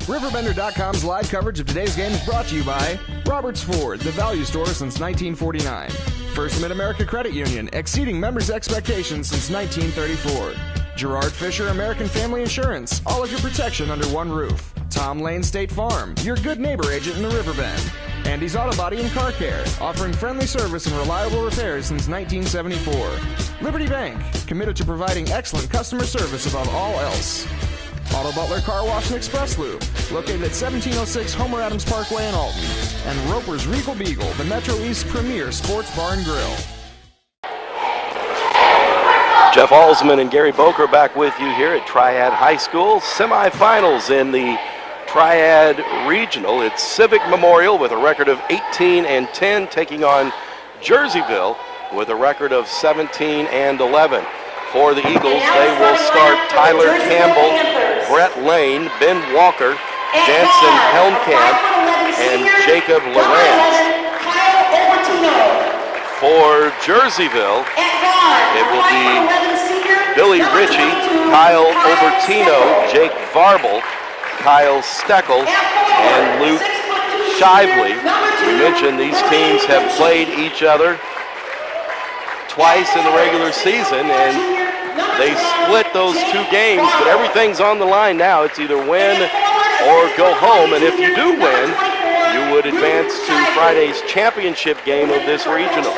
RiverBender.com's live coverage of today's game is brought to you by Roberts Ford, the value store since 1949. First Mid-America Credit Union, exceeding members' expectations since 1934. Gerard Fisher American Family Insurance, all of your protection under one roof. Tom Lane State Farm, your good neighbor agent in the Riverbend. Andy's Auto Body and Car Care, offering friendly service and reliable repairs since 1974. Liberty Bank, committed to providing excellent customer service above all else. Auto Butler Car Wash and Express Lube, located at 1706 Homer Adams Parkway in Alton. And Roper's Regal Beagle, the Metro East premier sports bar and grill. Jeff Alsman and Gary Boker back with you here at Triad High School. Semifinals in the Triad Regional. It's Civic Memorial with a record of 18-10, taking on Jerseyville with a record of 17-11. For the Eagles, they will start Tyler Campbell, Brett Lane, Ben Walker, Jansen Helmkamp, and Jacob Lorenz. For Jerseyville, it will be Billy Ritchie, Kyle Obertino, Jake Varble, Kyle Steckle, and Luke Shively. We mentioned these teams have played each other twice in the regular season, and they split those two games, but everything's on the line now. It's either win or go home, and if you do win, you would advance to Friday's championship game of this regional.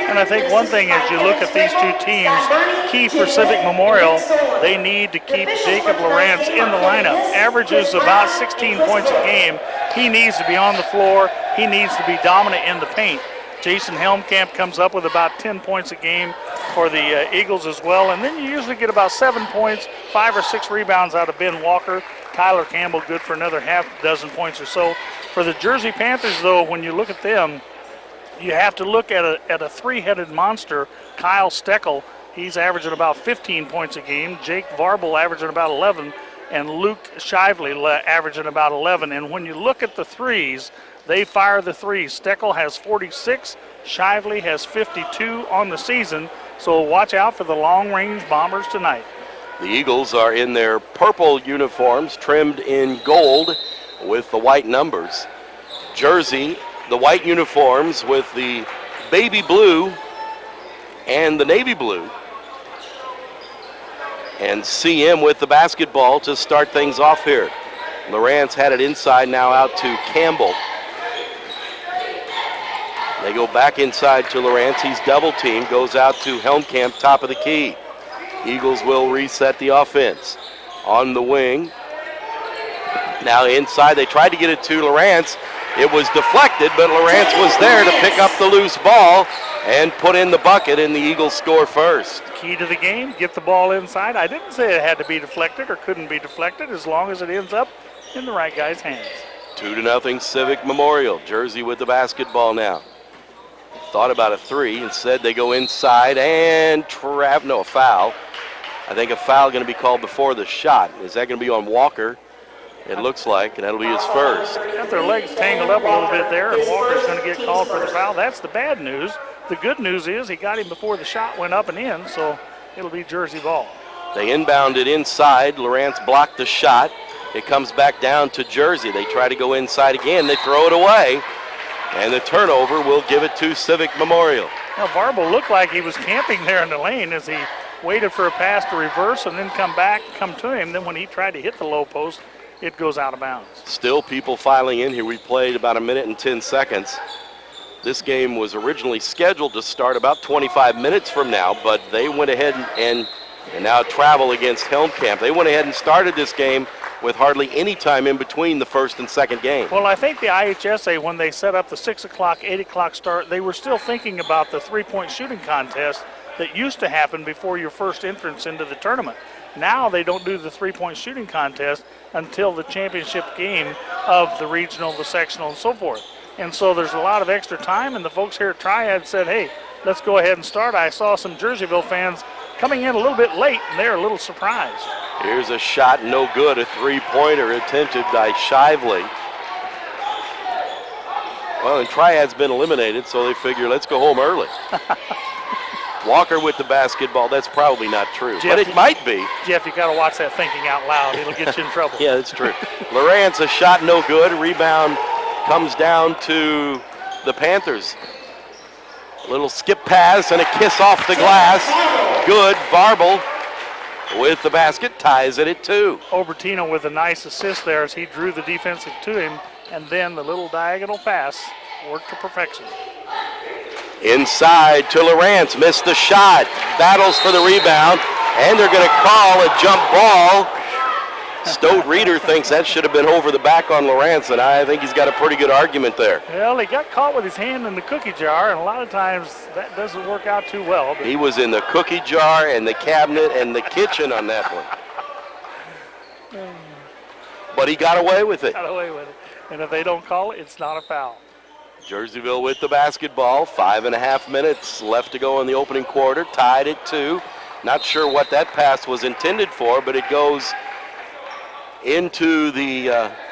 And I think one thing as you look at these two teams, key for Civic Memorial, they need to keep Jacob Lorenz in the lineup. Averages about 16 points a game. He needs to be on the floor. He needs to be dominant in the paint. Jason Helmkamp comes up with about 10 points a game for the Eagles as well. And then you usually get about 7 points, 5 or 6 rebounds out of Ben Walker. Tyler Campbell good for another half dozen points or so. For the Jersey Panthers, though, when you look at them, you have to look at a three-headed monster, Kyle Steckle. He's averaging about 15 points a game. Jake Varble averaging about 11. And Luke Shively averaging about 11. And when you look at the threes, they fire the threes. Steckle has 46. Shively has 52 on the season. So watch out for the long-range bombers tonight. The Eagles are in their purple uniforms, trimmed in gold with the white numbers. Jersey, the white uniforms with the baby blue and the navy blue. And CM with the basketball to start things off here. Lorenz had it inside, now out to Campbell. They go back inside to Lorenz. He's double teamed, goes out to Helmkamp, top of the key. Eagles will reset the offense. On the wing. Now inside, they tried to get it to Lorenz. It was deflected, but Lorenz was there to pick up the loose ball and put in the bucket, and the Eagles score first. Key to the game, get the ball inside. I didn't say it had to be deflected or couldn't be deflected as long as it ends up in the right guy's hands. 2-0 Civic Memorial. Jersey with the basketball now. Thought about a three. Instead, they go inside and a foul. I think a foul going to be called before the shot. Is that going to be on Walker? It looks like, and that'll be his first. Got their legs tangled up a little bit there, and Walker's going to get called for the foul. That's the bad news. The good news is he got him before the shot went up and in, so it'll be Jersey ball. They inbound it inside. Lorenz blocked the shot. It comes back down to Jersey. They try to go inside again. They throw it away, and the turnover will give it to Civic Memorial. Now, Varble looked like he was camping there in the lane as he waited for a pass to reverse and then come to him. Then when he tried to hit the low post, it goes out of bounds. Still people filing in here. We played about 1 minute and 10 seconds. This game was originally scheduled to start about 25 minutes from now, but they went ahead and now travel against Helmkamp. They went ahead and started this game with hardly any time in between the first and second game. Well, I think the IHSA, when they set up the 6 o'clock, 8 o'clock start, they were still thinking about the three-point shooting contest that used to happen before your first entrance into the tournament. Now they don't do the three-point shooting contest until the championship game of the regional, the sectional, and so forth. And so there's a lot of extra time, and the folks here at Triad said, hey, let's go ahead and start. I saw some Jerseyville fans coming in a little bit late, and they're a little surprised. Here's a shot, no good, a three-pointer attempted by Shively. Well, and Triad's been eliminated, so they figure let's go home early. Walker with the basketball. That's probably not true, Jeff, but it might be. Jeff, you got to watch that thinking out loud. It'll get you in trouble. Yeah, that's true. Lorenz, a shot no good. Rebound comes down to the Panthers. A little skip pass and a kiss off the glass. Good. Varble with the basket, ties it at 2. Obertino with a nice assist there as he drew the defensive to him, and then the little diagonal pass worked to perfection. Inside to Lorenz, missed the shot, battles for the rebound, and they're going to call a jump ball. Stote Reeder thinks that should have been over the back on Lorenz, and I think he's got a pretty good argument there. Well, he got caught with his hand in the cookie jar, and a lot of times that doesn't work out too well. He was in the cookie jar and the cabinet and the kitchen on that one. But he got away with it. Got away with it. And if they don't call it, it's not a foul. Jerseyville with the basketball. 5.5 minutes left to go in the opening quarter. Tied at 2. Not sure what that pass was intended for, but it goes into the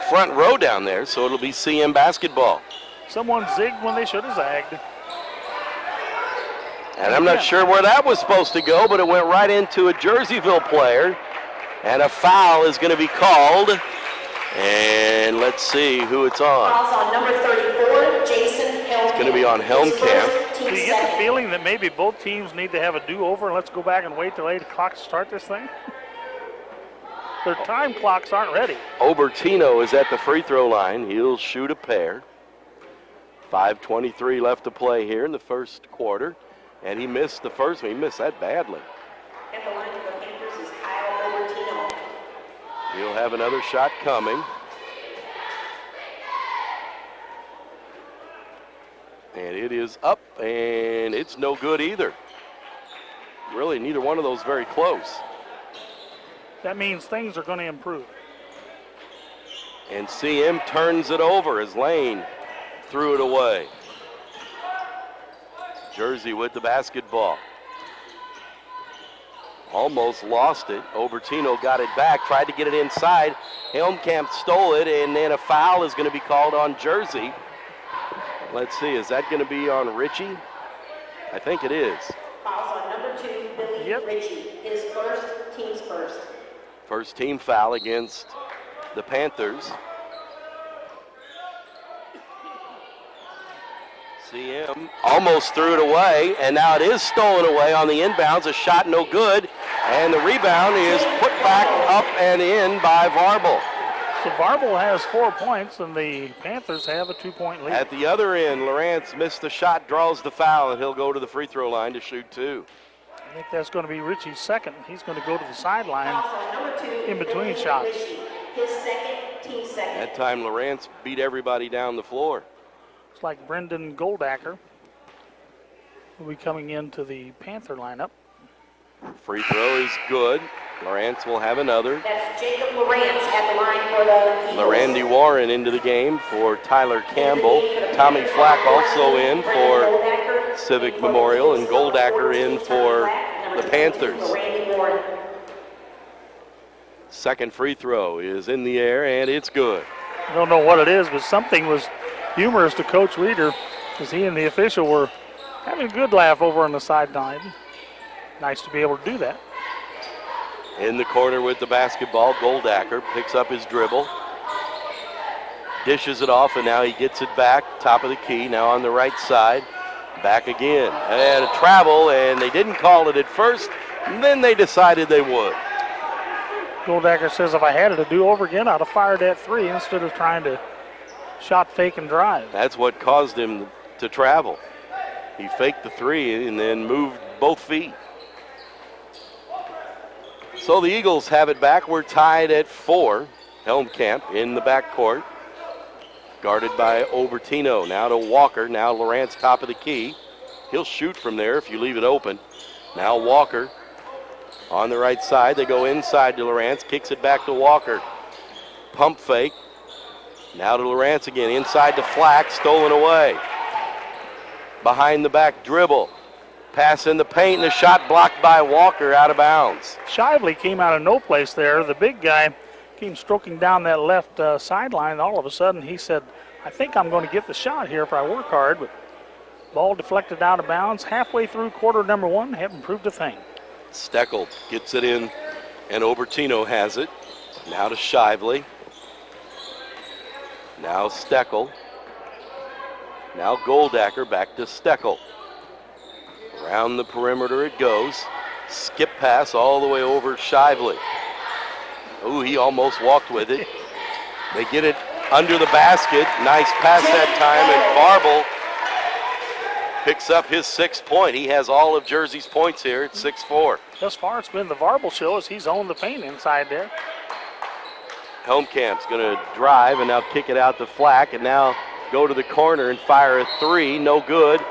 front row down there, so it'll be CM basketball. Someone zigged when they should have zagged. And I'm not sure where that was supposed to go, but it went right into a Jerseyville player. And a foul is going to be called. And let's see who it's on. Fouls on number 34, Jason Helmkamp. It's going to be on Helmkamp. Do you get the feeling that maybe both teams need to have a do-over and let's go back and wait till 8 o'clock to start this thing? Their time clocks aren't ready. Obertino is at the free throw line. He'll shoot a pair. 5:23 left to play here in the first quarter. And he missed the first one. He missed that badly. At the line for the Panthers is Kyle Obertino. He'll have another shot coming. And it is up, and it's no good either. Really, neither one of those very close. That means things are going to improve. And CM turns it over as Lane threw it away. Jersey with the basketball. Almost lost it. Obertino got it back, tried to get it inside. Helmkamp stole it, and then a foul is going to be called on Jersey. Let's see, is that going to be on Ritchie? I think it is. Fouls on number 2, Billy Ritchie. His first, team's first. First team foul against the Panthers. CM almost threw it away, and now it is stolen away on the inbounds. A shot no good, and the rebound is put back up and in by Varble. So Varble has 4 points, and the Panthers have a 2-point lead. At the other end, Lorenz missed the shot, draws the foul, and he'll go to the free throw line to shoot 2. I think that's going to be Ritchie's second. He's going to go to the sideline in between shots. His second, team second. That time, Lorenz beat everybody down the floor. It's like Brendan Goldacker will be coming into the Panther lineup. Free throw is good. Lorenz will have another. That's Jacob Lorenz at the line for the Eagles. Larandy Warren into the game for Tyler Campbell. Tommy Flack also in for Civic Memorial, and Goldacker in for the Panthers. Second free throw is in the air, and it's good. I don't know what it is, but something was humorous to Coach Reeder as he and the official were having a good laugh over on the sideline. Nice to be able to do that. In the corner with the basketball, Goldacker picks up his dribble, dishes it off, and now he gets it back, top of the key, now on the right side, back again. And a travel, and they didn't call it at first, and then they decided they would. Goldacker says if I had it to do over again, I'd have fired that 3 instead of trying to shot, fake, and drive. That's what caused him to travel. He faked the 3 and then moved both feet. So the Eagles have it back. We're tied at 4. Helmkamp in the backcourt, guarded by Obertino. Now to Walker. Now Lorenz top of the key. He'll shoot from there if you leave it open. Now Walker on the right side. They go inside to Lorenz. Kicks it back to Walker. Pump fake. Now to Lorenz again. Inside to Flack. Stolen away. Behind the back dribble. Pass in the paint, and a shot blocked by Walker out of bounds. Shively came out of no place there. The big guy came stroking down that left sideline. All of a sudden, he said, I think I'm going to get the shot here if I work hard. But Ball deflected out of bounds. Halfway through quarter number one, haven't proved a thing. Steckle gets it in, and Obertino has it. Now to Shively. Now Steckle. Now Goldacker back to Steckle. Around the perimeter it goes. Skip pass all the way over Shively. Ooh, he almost walked with it. They get it under the basket. Nice pass that time, and Varble picks up his 6th point. He has all of Jersey's points here at 6-4. Thus far, it's been the Varble show as he's owned the paint inside there. Helmkamp's going to drive and now kick it out to Flack, and now go to the corner and fire a 3. No good.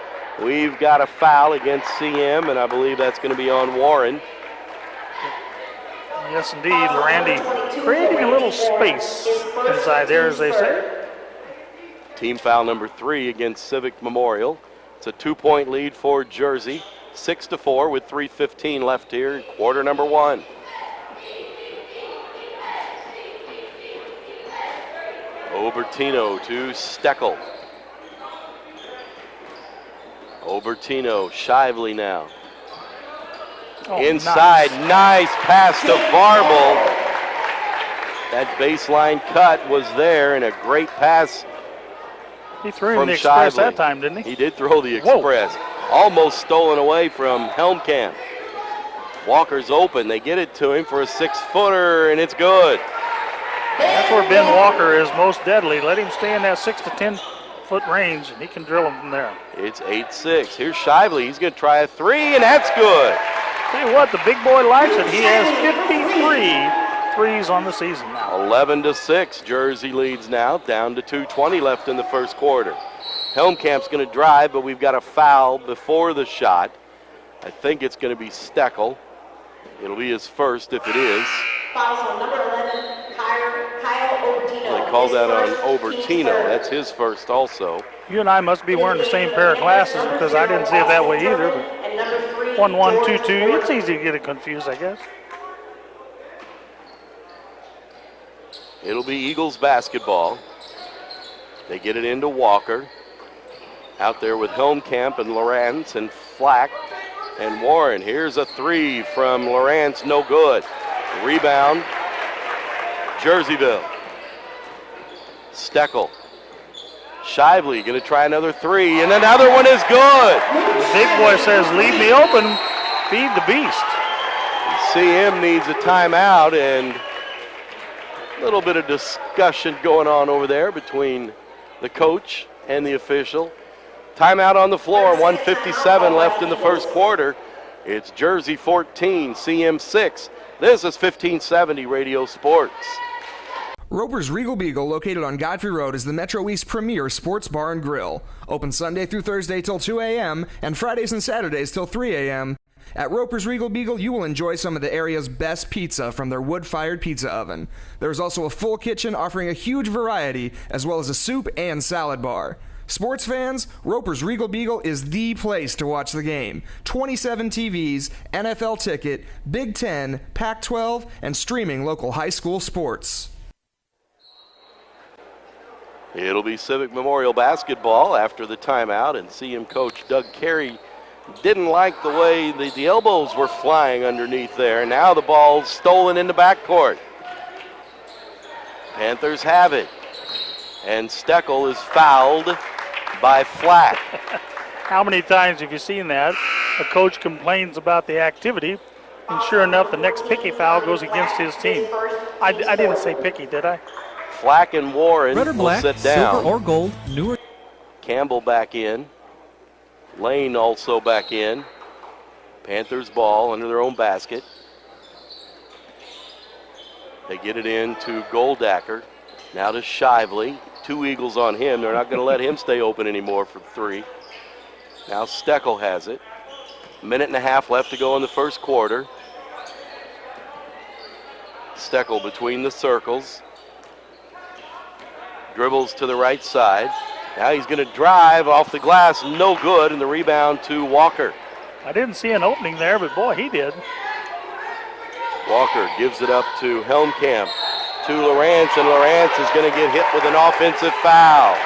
We've got a foul against CM, and I believe that's going to be on Warren. Yes, indeed. Randy creating a little space inside there, as they say. Team foul number 3 against Civic Memorial. It's a 2-point lead for Jersey. 6-4 with 3:15 left here in quarter number 1. Obertino to Steckle. Obertino, Shively now. Oh, inside, nice pass to Varble. That baseline cut was there, and a great pass. He threw in the Express that time, didn't he? He did throw the Express. Almost stolen away from Helmkamp. Walker's open. They get it to him for a 6-footer, and it's good. That's where Ben Walker is most deadly. Let him stay in that 6 to 10 foot range, and he can drill them from there. It's 8-6. Here's Shively. He's going to try a 3, and that's good. Tell you what, the big boy likes it. He has 53 threes on the season now. 11-6. Jersey leads now, down to 2:20 left in the first quarter. Helmkamp's going to drive, but we've got a foul before the shot. I think it's going to be Steckle. It'll be his first if it is. Fouls on number 11, Kyle Obertino. They call that on Obertino. That's his first also. You and I must be wearing the same pair of glasses because I didn't see it that way either. And number 3, 1-1-2-2. It's easy to get it confused, I guess. It'll be Eagles basketball. They get it into Walker. Out there with Helmkamp and Lorenz and Flack and Warren. Here's a 3 from Lorenz, no good. Rebound, Jerseyville. Steckle. Shively going to try another 3, and another one is good. The big boy says, leave me open, feed the beast. CM needs a timeout, and a little bit of discussion going on over there between the coach and the official. Timeout on the floor, 1:57 left in the first quarter. It's Jersey 14, CM 6. This is 1570 Radio Sports. Roper's Regal Beagle, located on Godfrey Road, is the Metro East premier sports bar and grill. Open Sunday through Thursday till 2 a.m. and Fridays and Saturdays till 3 a.m. At Roper's Regal Beagle, you will enjoy some of the area's best pizza from their wood-fired pizza oven. There is also a full kitchen offering a huge variety, as well as a soup and salad bar. Sports fans, Roper's Regal Beagle is the place to watch the game. 27 TVs, NFL ticket, Big Ten, Pac-12, and streaming local high school sports. It'll be Civic Memorial basketball after the timeout, and CM coach Doug Carey didn't like the way the elbows were flying underneath there. Now the ball's stolen in the backcourt. Panthers have it, and Steckle is fouled by Flack. How many times have you seen that? A coach complains about the activity, and sure enough, the next picky foul goes against his team. I didn't say picky, did I? Flack and Warren Red or black, will sit down. silver or gold, newer. Campbell back in. Lane also back in. Panthers ball under their own basket. They get it in to Goldacker. Now to Shively. 2 Eagles on him. They're not going to let him stay open anymore for 3. Now Steckle has it. 1.5 left to go in the first quarter. Steckle between the circles. Dribbles to the right side. Now he's going to drive off the glass. No good. And the rebound to Walker. I didn't see an opening there, but boy, he did. Walker gives it up to Helmkamp. To Lorenz, and Lorenz is going to get hit with an offensive foul.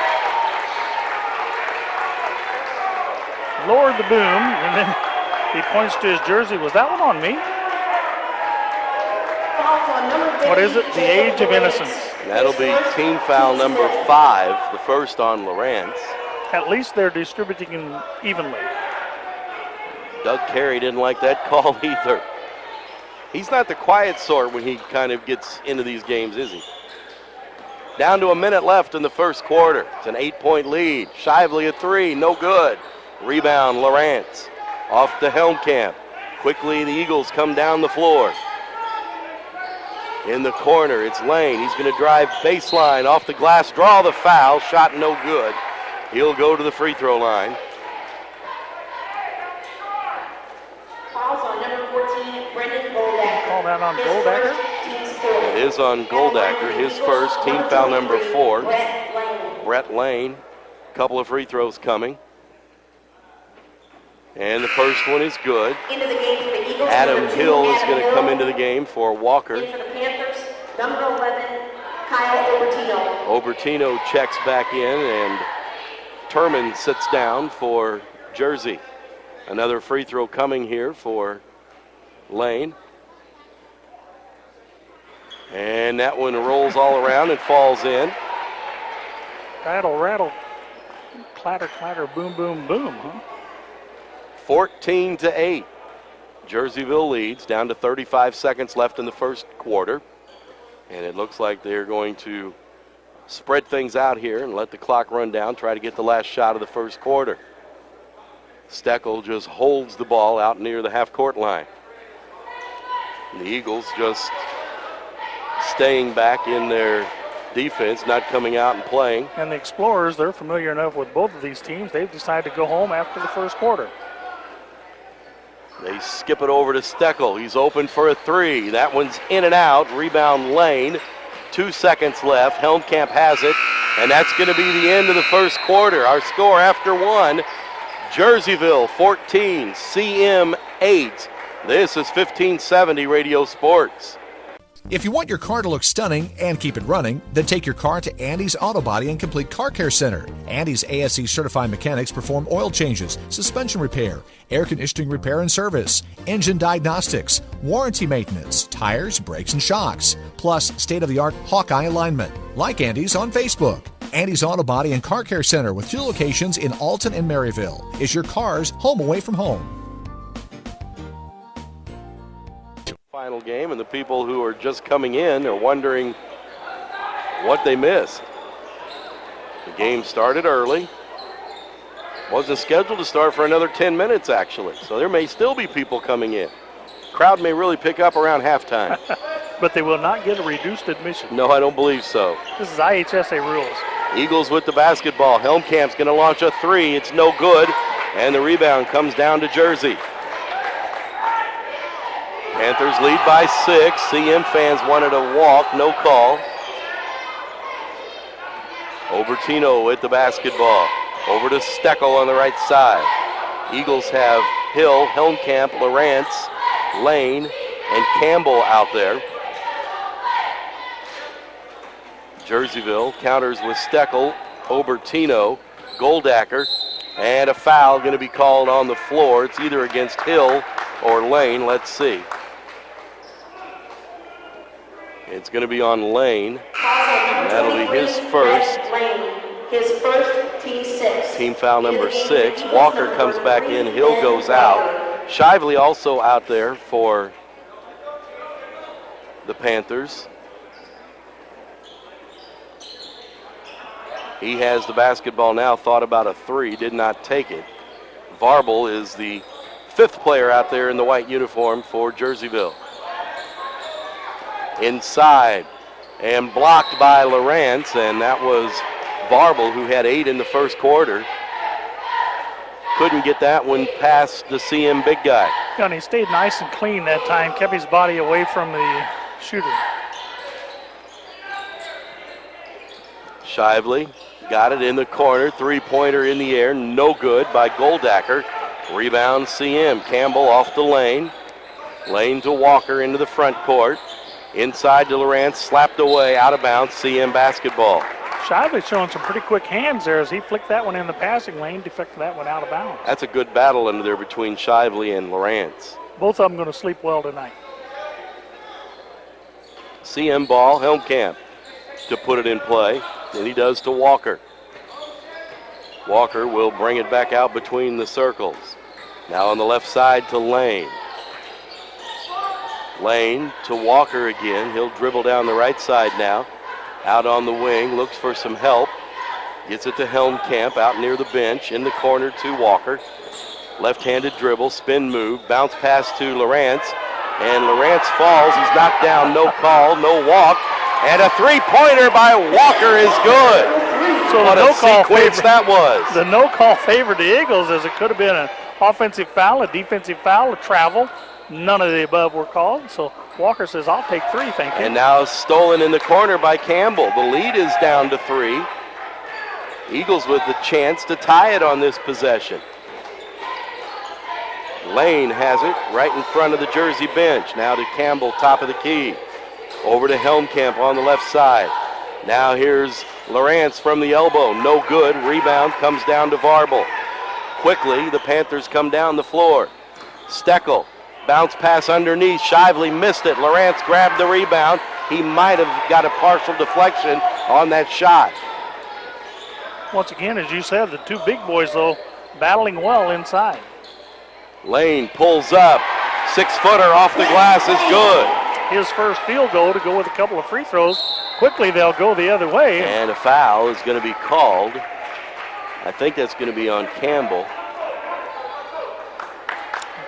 lowered the boom, and then he points to his jersey. Was that one on me? What is it? The age of innocence. That'll be team foul number 5, the first on Lorenz. At least they're distributing them evenly. Doug Carey didn't like that call either. He's not the quiet sort when he kind of gets into these games, is he? Down to a minute left in the first quarter. It's an 8-point lead. Shively a 3, no good. Rebound, Lorenz. Off to Helmkamp. Quickly, the Eagles come down the floor. In the corner, it's Lane. He's going to drive baseline off the glass, draw the foul. Shot no good. He'll go to the free throw line. Fouls on number 14, Brendan Goldacker. Call that on Goldacker? It is on Goldacker, his first, team foul number 4. Brett Lane. A couple of free throws coming. And the first one is good. Adam Hill is going to come into the game for Walker. In for the Panthers, number 11, Kyle Obertino. Obertino checks back in, and Turman sits down for Jersey. Another free throw coming here for Lane. And that one rolls all around and falls in. Rattle, rattle, clatter, clatter, boom, boom, boom, huh? 14-8. Jerseyville leads, down to 35 seconds left in the first quarter. And it looks like they're going to spread things out here and let the clock run down, try to get the last shot of the first quarter. Steckle just holds the ball out near the half-court line. And the Eagles just staying back in their defense, not coming out and playing. And the Explorers, they're familiar enough with both of these teams. They've decided to go home after the first quarter. They skip it over to Steckle. He's open for a 3. That one's in and out. Rebound Lane. 2 seconds left. Helmkamp has it. And that's going to be the end of the first quarter. Our score after 1, Jerseyville 14, CM 8. This is 1570 Radio Sports. If you want your car to look stunning and keep it running, then take your car to Andy's Auto Body and Complete Car Care Center. Andy's ASE certified mechanics perform oil changes, suspension repair, air conditioning repair and service, engine diagnostics, warranty maintenance, tires, brakes, and shocks, plus state-of-the-art Hawkeye alignment. Like Andy's on Facebook. Andy's Auto Body and Car Care Center with 2 locations in Alton and Maryville is your car's home away from home. Final game, and the people who are just coming in are wondering what they missed. The game started early. Wasn't scheduled to start for another 10 minutes, actually. So there may still be people coming in. Crowd may really pick up around halftime. But they will not get a reduced admission. No, I don't believe so. This is IHSA rules. Eagles with the basketball. Helmkamp's going to launch a 3. It's no good. And the rebound comes down to Jersey. Panthers lead by 6. CM fans wanted a walk, no call. Obertino with the basketball. Over to Steckle on the right side. Eagles have Hill, Helmkamp, Lorenz, Lane, and Campbell out there. Jerseyville counters with Steckle, Obertino, Goldacker, and a foul going to be called on the floor. It's either against Hill or Lane. Let's see. It's going to be on Lane. That'll be his first. His first, team 6. Team foul number 6. Walker comes back in. Hill goes out. Shively also out there for the Panthers. He has the basketball now. Thought about a 3. Did not take it. Varble is the 5th player out there in the white uniform for Jerseyville. Inside and blocked by Lorenz, and that was Varble, who had 8 in the first quarter. Couldn't get that one past the CM big guy. Yeah, and he stayed nice and clean that time, kept his body away from the shooter. Shively got it in the corner, 3-pointer in the air, no good by Goldacker. Rebound CM. Campbell off the lane. Lane to Walker into the front court. Inside to Lorenz, slapped away, out of bounds, CM basketball. Shively's showing some pretty quick hands there as he flicked that one in the passing lane, deflected that one out of bounds. That's a good battle in there between Shively and Lorenz. Both of them going to sleep well tonight. CM ball, Helmkamp to put it in play, and he does to Walker. Walker will bring it back out between the circles. Now on the left side to Lane. Lane to Walker again. He'll dribble down the right side now. Out on the wing, looks for some help. Gets it to Helmkamp out near the bench. In the corner to Walker. Left-handed dribble, spin move, bounce pass to Lorenz. And Lorenz falls. He's knocked down, no call, no walk. And a three-pointer by Walker is good. So what no a sequence that was. The no call favored the Eagles as it could have been an offensive foul, a defensive foul, a travel. None of the above were called. So Walker says, I'll take three, thank you. And now stolen in the corner by Campbell. The lead is down to 3. Eagles with the chance to tie it on this possession. Lane has it right in front of the Jersey bench. Now to Campbell, top of the key. Over to Helmkamp on the left side. Now here's Lorenz from the elbow. No good. Rebound comes down to Varble. Quickly, the Panthers come down the floor. Steckle. Bounce pass underneath. Shively missed it. Lorenz grabbed the rebound. He might have got a partial deflection on that shot. Once again, as you said, the two big boys, though, battling well inside. Lane pulls up. 6-footer off the glass is good. His first field goal to go with a couple of free throws. Quickly, they'll go the other way. And a foul is going to be called. I think that's going to be on Campbell.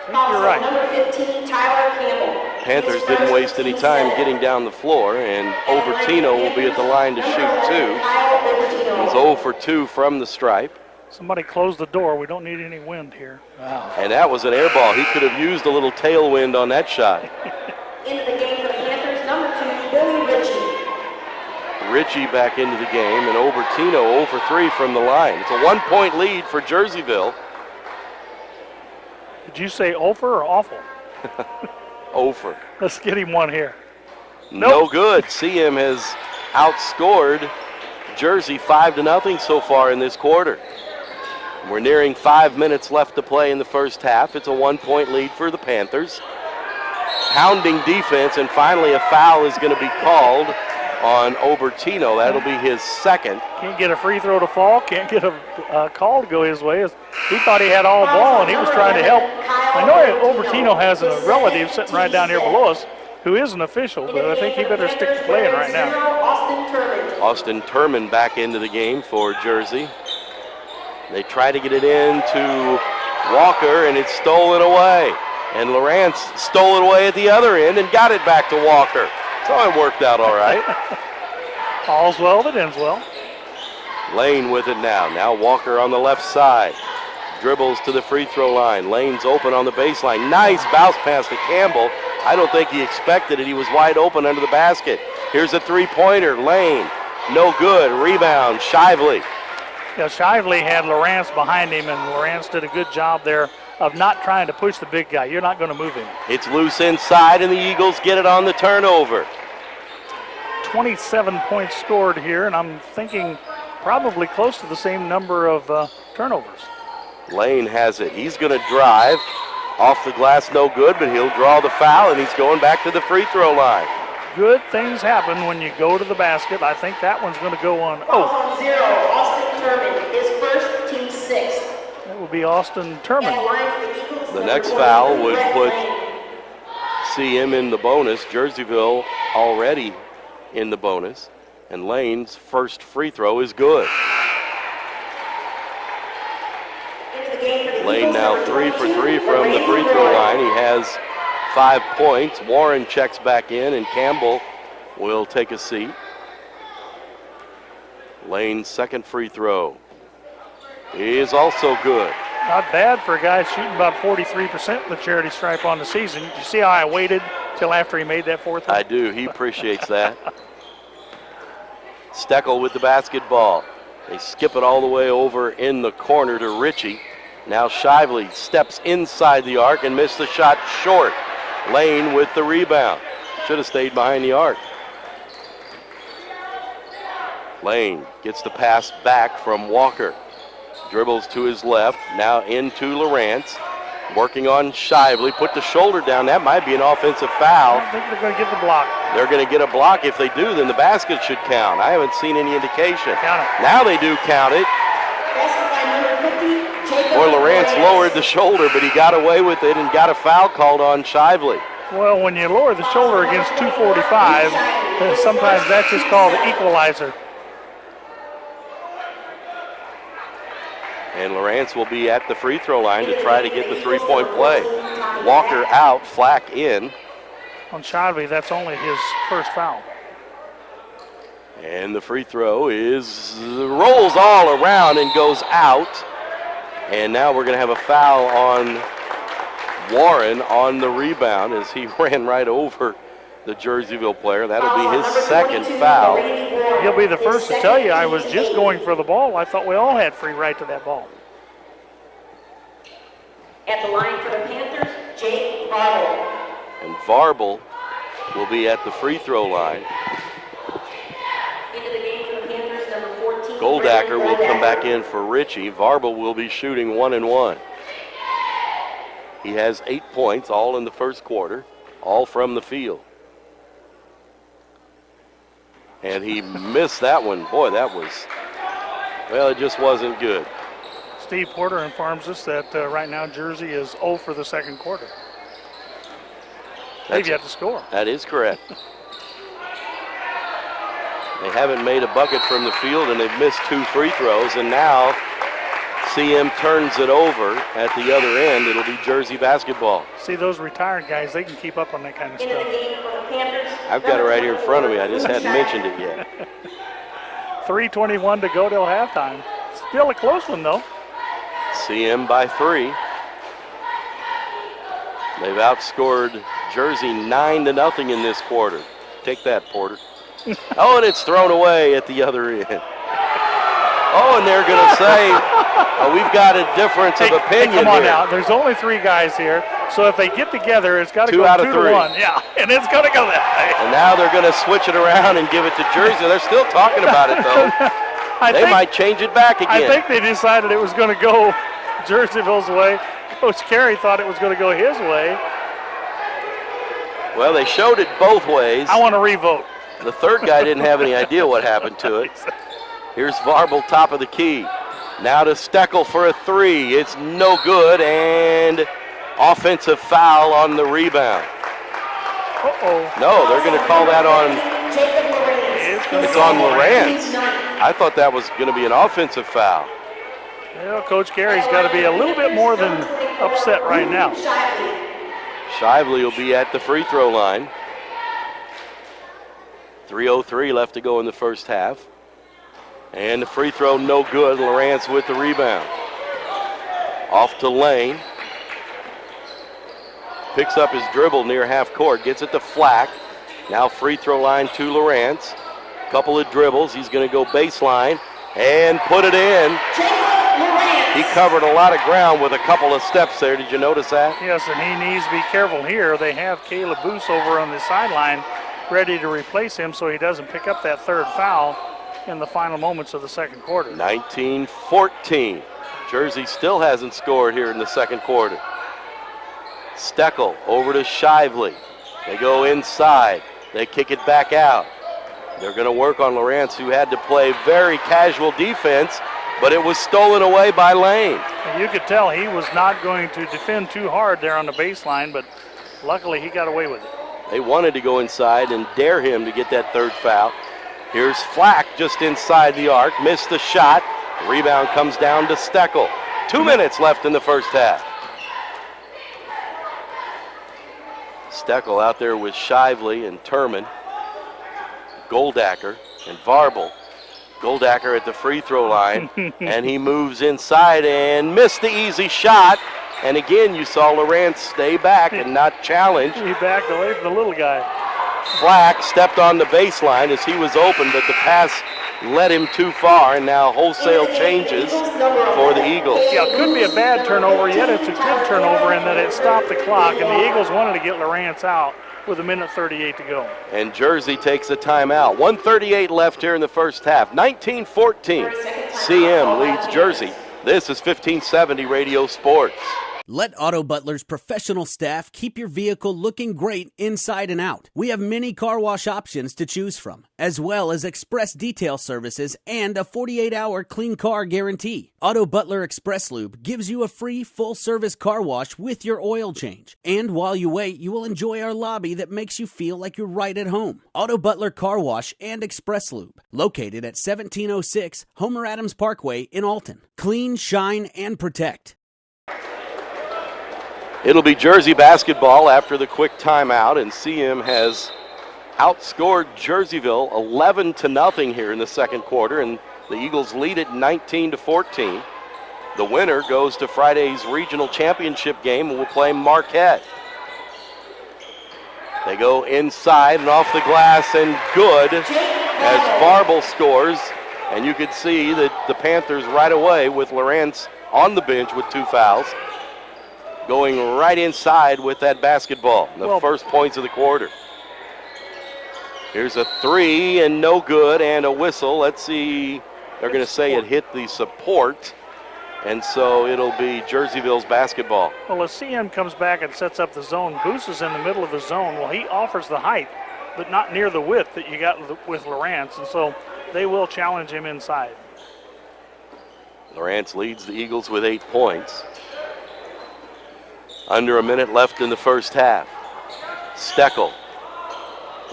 I think you're right. Number 15, Tyler Campbell. Panthers didn't waste any time getting down the floor, and Obertino will be at the line to shoot 2. He's 0 for 2 from the stripe. Somebody close the door. We don't need any wind here. Wow. And that was an air ball. He could have used a little tailwind on that shot. Into the game for the Panthers, number 2, Billy Ritchie. Ritchie back into the game, and Obertino 0 for 3 from the line. It's a 1-point lead for Jerseyville. Did you say over or awful? Over. Let's get him one here. No good. CM has outscored Jersey 5-0 so far in this quarter. We're nearing 5 minutes left to play in the first half. It's a 1-point lead for the Panthers. Pounding defense, and finally a foul is going to be called on Obertino. That'll be his second. Can't get a free throw to fall. Can't get a call to go his way. He thought he had all ball, and he was trying to help. I know Obertino has a relative sitting right down here below us who is an official, but I think he better stick to playing right now. Austin Turman back into the game for Jersey. They try to get it in to Walker, and it's stolen away. And Lorenz stole it away at the other end and got it back to Walker. So it worked out all right. All's well that ends well. Lane with it now. Now Walker on the left side. Dribbles to the free throw line. Lane's open on the baseline. Nice bounce pass to Campbell. I don't think he expected it. He was wide open under the basket. Here's a three-pointer. Lane, no good. Rebound, Shively. Yeah, Shively had Lorenz behind him, and Lorenz did a good job there of not trying to push the big guy. You're not going to move him. It's loose inside, and the Eagles get it on the turnover. 27 points scored here, and I'm thinking probably close to the same number of turnovers. Lane has it. He's going to drive. Off the glass, no good, but he'll draw the foul, and he's going back to the free throw line. Good things happen when you go to the basket. I think that one's going to go on. Oh, Austin Turman, his first, team 6th. That would be Austin Turman. The next foul would put CM in the bonus. Jerseyville already in the bonus. And Lane's first free throw is good. Lane now 3 for 3 from the free throw line. He has 5 points. Warren checks back in, and Campbell will take a seat. Lane's second free throw is also good. Not bad for a guy shooting about 43% in the charity stripe on the season. Did you see how I waited till after he made that fourth one? I do. He appreciates that. Steckle with the basketball. They skip it all the way over in the corner to Ritchie. Now Shively steps inside the arc and missed the shot short. Lane with the rebound. Should have stayed behind the arc. Lane gets the pass back from Walker. Dribbles to his left, now into Lorenz. Working on Shively, put the shoulder down. That might be an offensive foul. I think they're going to get the block. They're going to get a block. If they do, then the basket should count. I haven't seen any indication. Count it. Now they do count it. Boy, Lorenz lowered the shoulder, but he got away with it and got a foul called on Shively. Well, when you lower the shoulder against 245, sometimes that's just called the equalizer. And Lorenz will be at the free throw line to try to get the three-point play. Walker out, Flack in. On Shively, that's only his first foul. And the free throw rolls all around and goes out. And now we're going to have a foul on Warren on the rebound as he ran right over the Jerseyville player. That'll be his second foul. He'll be the first to tell you I was just going for the ball. I thought we all had free right to that ball. At the line for the Panthers, Jake Varble. And Varble will be at the free throw line. Into the game for the Panthers, number 14. Goldacker will come back in for Ritchie. Varble will be shooting 1-1. He has 8 points, all in the first quarter, all from the field. And he missed that one. Boy, it just wasn't good. Steve Porter informs us that right now Jersey is 0 for the second quarter. They've yet to score. That is correct. They haven't made a bucket from the field, and they've missed 2 free throws, and now CM turns it over at the other end. It'll be Jersey basketball. See, those retired guys, they can keep up on that kind of Into the stuff. game for the Panthers. I've got it right here in front of me. I just hadn't mentioned it yet. 3:21 to go till halftime. Still a close one, though. CM by 3. They've outscored Jersey 9-0 in this quarter. Take that, Porter. Oh, and it's thrown away at the other end. Oh, and they're going to say, we've got a difference of opinion come on here. now. There's only 3 guys here, so if they get together, it's got to go 2 out of 3. 2-1. Yeah, and it's going to go that way. And now they're going to switch it around and give it to Jersey. They're still talking about it, though. They might change it back again. I think they decided it was going to go Jerseyville's way. Coach Carey thought it was going to go his way. Well, they showed it both ways. I want to revote. The third guy didn't have any idea what happened to it. Here's Varble, top of the key. Now to Steckle for a 3. It's no good, and offensive foul on the rebound. Uh-oh. No, they're going to call that on. It's on Lorenz. I thought that was going to be an offensive foul. Well, Coach Carey's got to be a little bit more than upset right now. Shively will be at the free throw line. 3:03 left to go in the first half. And the free throw no good. Lorenz with the rebound. Off to Lane. Picks up his dribble near half court. Gets it to Flack. Now free throw line to Lorenz. Couple of dribbles. He's going to go baseline and put it in. He covered a lot of ground with a couple of steps there. Did you notice that? Yes, and he needs to be careful here. They have Caleb Boos over on the sideline ready to replace him so he doesn't pick up that third foul in the final moments of the second quarter. 19-14. Jersey still hasn't scored here in the second quarter. Steckle over to Shively. They go inside. They kick it back out. They're going to work on Lorenz, who had to play very casual defense, but it was stolen away by Lane. And you could tell he was not going to defend too hard there on the baseline, but luckily he got away with it. They wanted to go inside and dare him to get that third foul. Here's Flack just inside the arc, missed the shot. The rebound comes down to Steckle. 2 minutes left in the first half. Steckle out there with Shively and Turman. Goldacker and Varble. Goldacker at the free throw line, and he moves inside and missed the easy shot. And again, you saw Lorenz stay back and not challenge. He backed away from the little guy. Flack stepped on the baseline as he was open, but the pass led him too far, and now wholesale changes for the Eagles. Yeah, it could be a bad turnover, yet it's a good turnover in that it stopped the clock, and the Eagles wanted to get Lorenz out. with 1:38 to go. And Jersey takes a timeout. 1:38 left here in the first half. 19-14. CM leads Jersey. This is 1570 Radio Sports. Let Auto Butler's professional staff keep your vehicle looking great inside and out. We have many car wash options to choose from, as well as express detail services and a 48-hour clean car guarantee. Auto Butler Express Lube gives you a free full-service car wash with your oil change. And while you wait, you will enjoy our lobby that makes you feel like you're right at home. Auto Butler Car Wash and Express Lube, located at 1706 Homer Adams Parkway in Alton. Clean, shine, and protect. It'll be Jersey basketball after the quick timeout, and CM has outscored Jerseyville 11-0 here in the second quarter, and the Eagles lead it 19-14. The winner goes to Friday's regional championship game and will play Marquette. They go inside and off the glass and good as Varble scores, and you could see that the Panthers right away with Lorenz on the bench with 2 fouls, going right inside with that basketball. The first points of the quarter. Here's a 3 and no good and a whistle. Let's see. They're going to say it hit the support. And so it'll be Jerseyville's basketball. Well, as CM comes back and sets up the zone, Boos is in the middle of the zone. Well, he offers the height, but not near the width that you got with Lorenz. And so they will challenge him inside. Lorenz leads the Eagles with 8 points. Under a minute left in the first half. Steckle.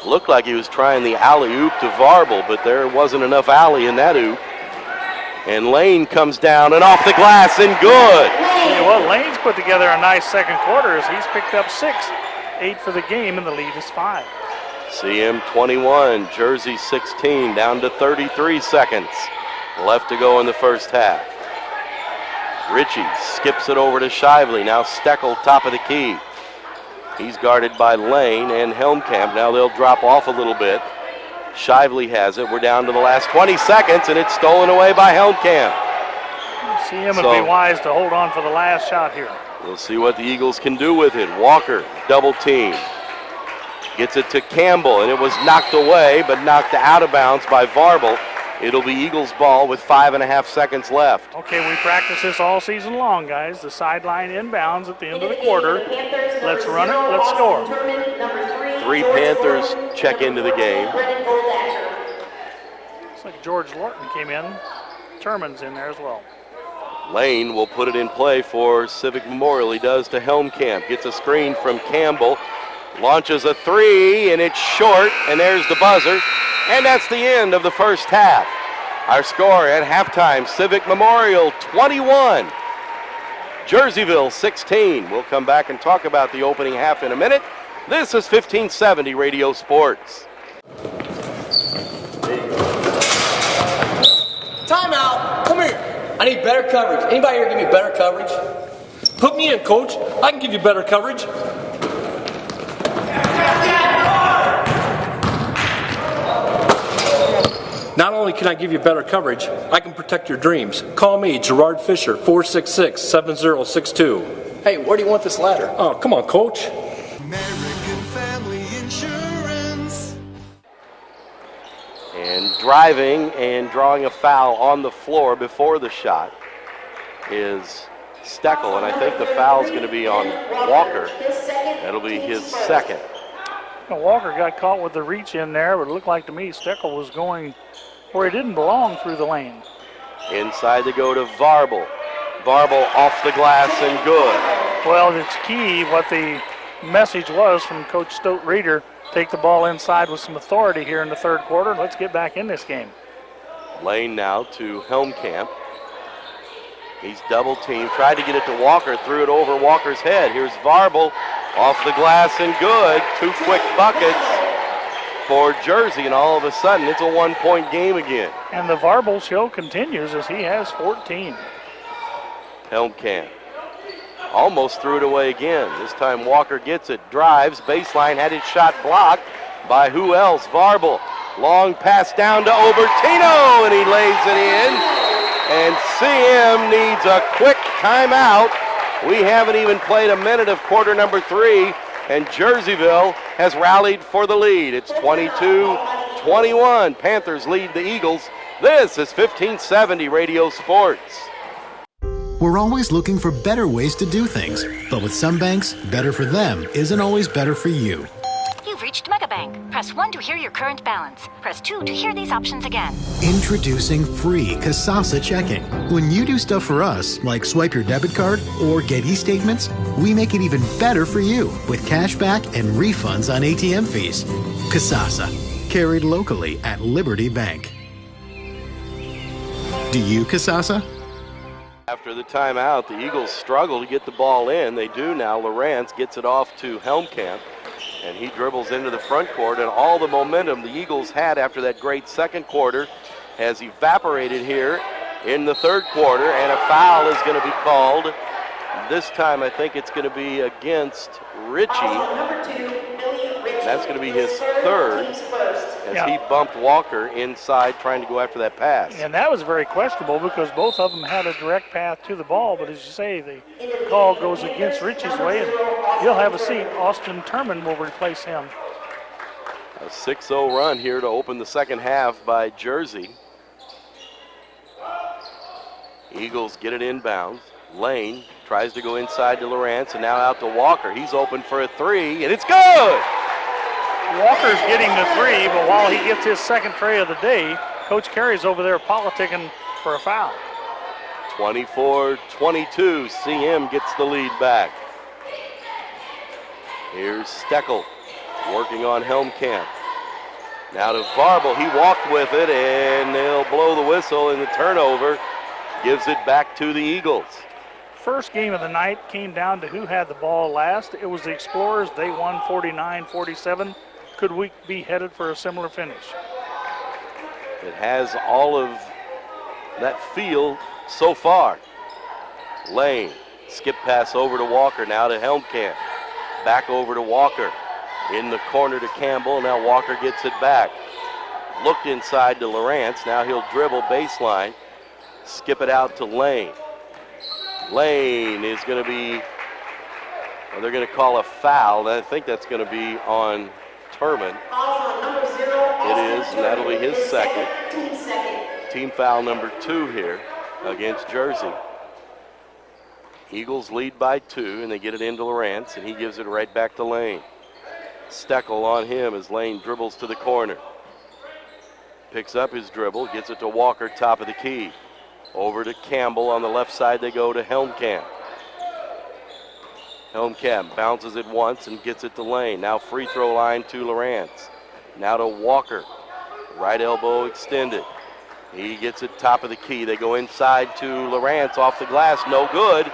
Looked like he was trying the alley-oop to Varble, but there wasn't enough alley in that oop. And Lane comes down and off the glass and good. Well, Lane's put together a nice second quarter as he's picked up 6, 8 for the game, and the lead is 5. CM 21, Jersey 16, down to 33 seconds left to go in the first half. Ritchie skips it over to Shively. Now Steckle, top of the key. He's guarded by Lane and Helmkamp. Now they'll drop off a little bit. Shively has it. We're down to the last 20 seconds, and it's stolen away by Helmkamp. CM would be wise to hold on for the last shot here. We'll see what the Eagles can do with it. Walker, double team. Gets it to Campbell, and it was knocked away, but knocked out of bounds by Varble. It'll be Eagles ball with 5.5 seconds left. Okay, we practice this all season long, guys. The sideline inbounds at the end of the quarter. Let's run it, let's score. 3 Panthers check into the game. Looks like George Lorton came in. Turman's in there as well. Lane will put it in play for Civic Memorial. He does to Helmkamp. Gets a screen from Campbell. Launches a 3, and it's short, and there's the buzzer. And that's the end of the first half. Our score at halftime, Civic Memorial 21, Jerseyville 16. We'll come back and talk about the opening half in a minute. This is 1570 Radio Sports. Timeout. Come here. I need better coverage. Anybody here give me better coverage? Put me in, coach. I can give you better coverage. Not only can I give you better coverage, I can protect your dreams. Call me, Gerard Fisher, 466-7062. Hey, where do you want this ladder? Oh, come on, coach. American Family Insurance. And driving and drawing a foul on the floor before the shot is Steckle, and I think the foul is going to be on Walker. That'll be his second. Now, Walker got caught with the reach in there, but it looked like to me Steckle was going where he didn't belong through the lane. Inside they go to Varble. Varble off the glass and good. Well, it's key what the message was from Coach Stote Reeder. Take the ball inside with some authority here in the third quarter. Let's get back in this game. Lane now to Helmkamp. He's double teamed. Tried to get it to Walker. Threw it over Walker's head. Here's Varble off the glass and good. 2 quick buckets for Jersey, and all of a sudden it's a 1-point game again. And the Varble show continues as he has 14. Helmkamp almost threw it away again. This time Walker gets it, drives, baseline, had his shot blocked by who else? Varble. Long pass down to Obertino, and he lays it in. And CM needs a quick timeout. We haven't even played a minute of quarter number 3. and Jerseyville has rallied for the lead. It's 22-21. Panthers lead the Eagles. This is 1570 Radio Sports. We're always looking for better ways to do things, but with some banks, better for them isn't always better for you. You've reached MegaBank. Press 1 to hear your current balance. Press 2 to hear these options again. Introducing free Kasasa checking. When you do stuff for us, like swipe your debit card or get e-statements, we make it even better for you with cash back and refunds on ATM fees. Kasasa, carried locally at Liberty Bank. Do you, Kasasa? After the timeout, the Eagles struggle to get the ball in. They do now. Lorenz gets it off to Helmkamp, and he dribbles into the front court, and all the momentum the Eagles had after that great second quarter has evaporated here in the third quarter, and a foul is going to be called. This time I think it's going to be against Richie. That's going to be his third, as he bumped Walker inside trying to go after that pass. And that was very questionable because both of them had a direct path to the ball, but as you say, the call goes against Richie's way, and he'll have a seat. Austin Turman will replace him. A 6-0 run here to open the second half by Jersey. Eagles get it inbounds. Lane tries to go inside to Lorenz, and now out to Walker. He's open for a three, and it's good! Walker's getting the three, but while he gets his second tray of the day, Coach Carey's over there politicking for a foul. 24-22, CM gets the lead back. Here's Steckle working on Helmkamp. Now to Varble, he walked with it, and they'll blow the whistle, and the turnover gives it back to the Eagles. First game of the night came down to who had the ball last. It was the Explorers. They won 49-47. Could we be headed for a similar finish? It has all of that feel so far. Lane, skip pass over to Walker, now to Helmkamp. Back over to Walker. In the corner to Campbell, now Walker gets it back. Looked inside to Lorenz, now he'll dribble baseline. Skip it out to Lane. Lane is going to be, well, they're going to call a foul. I think that's going to be on Turman. It is, and that'll be his second. Team foul number 2 here against Jersey. Eagles lead by 2, and they get it into Lorenz, and he gives it right back to Lane. Steckle on him as Lane dribbles to the corner. Picks up his dribble, gets it to Walker, top of the key. Over to Campbell on the left side, they go to Helmkamp. Helmkamp bounces it once and gets it to Lane. Now free throw line to Lorenz. Now to Walker. Right elbow extended. He gets it top of the key. They go inside to Lorenz off the glass, no good.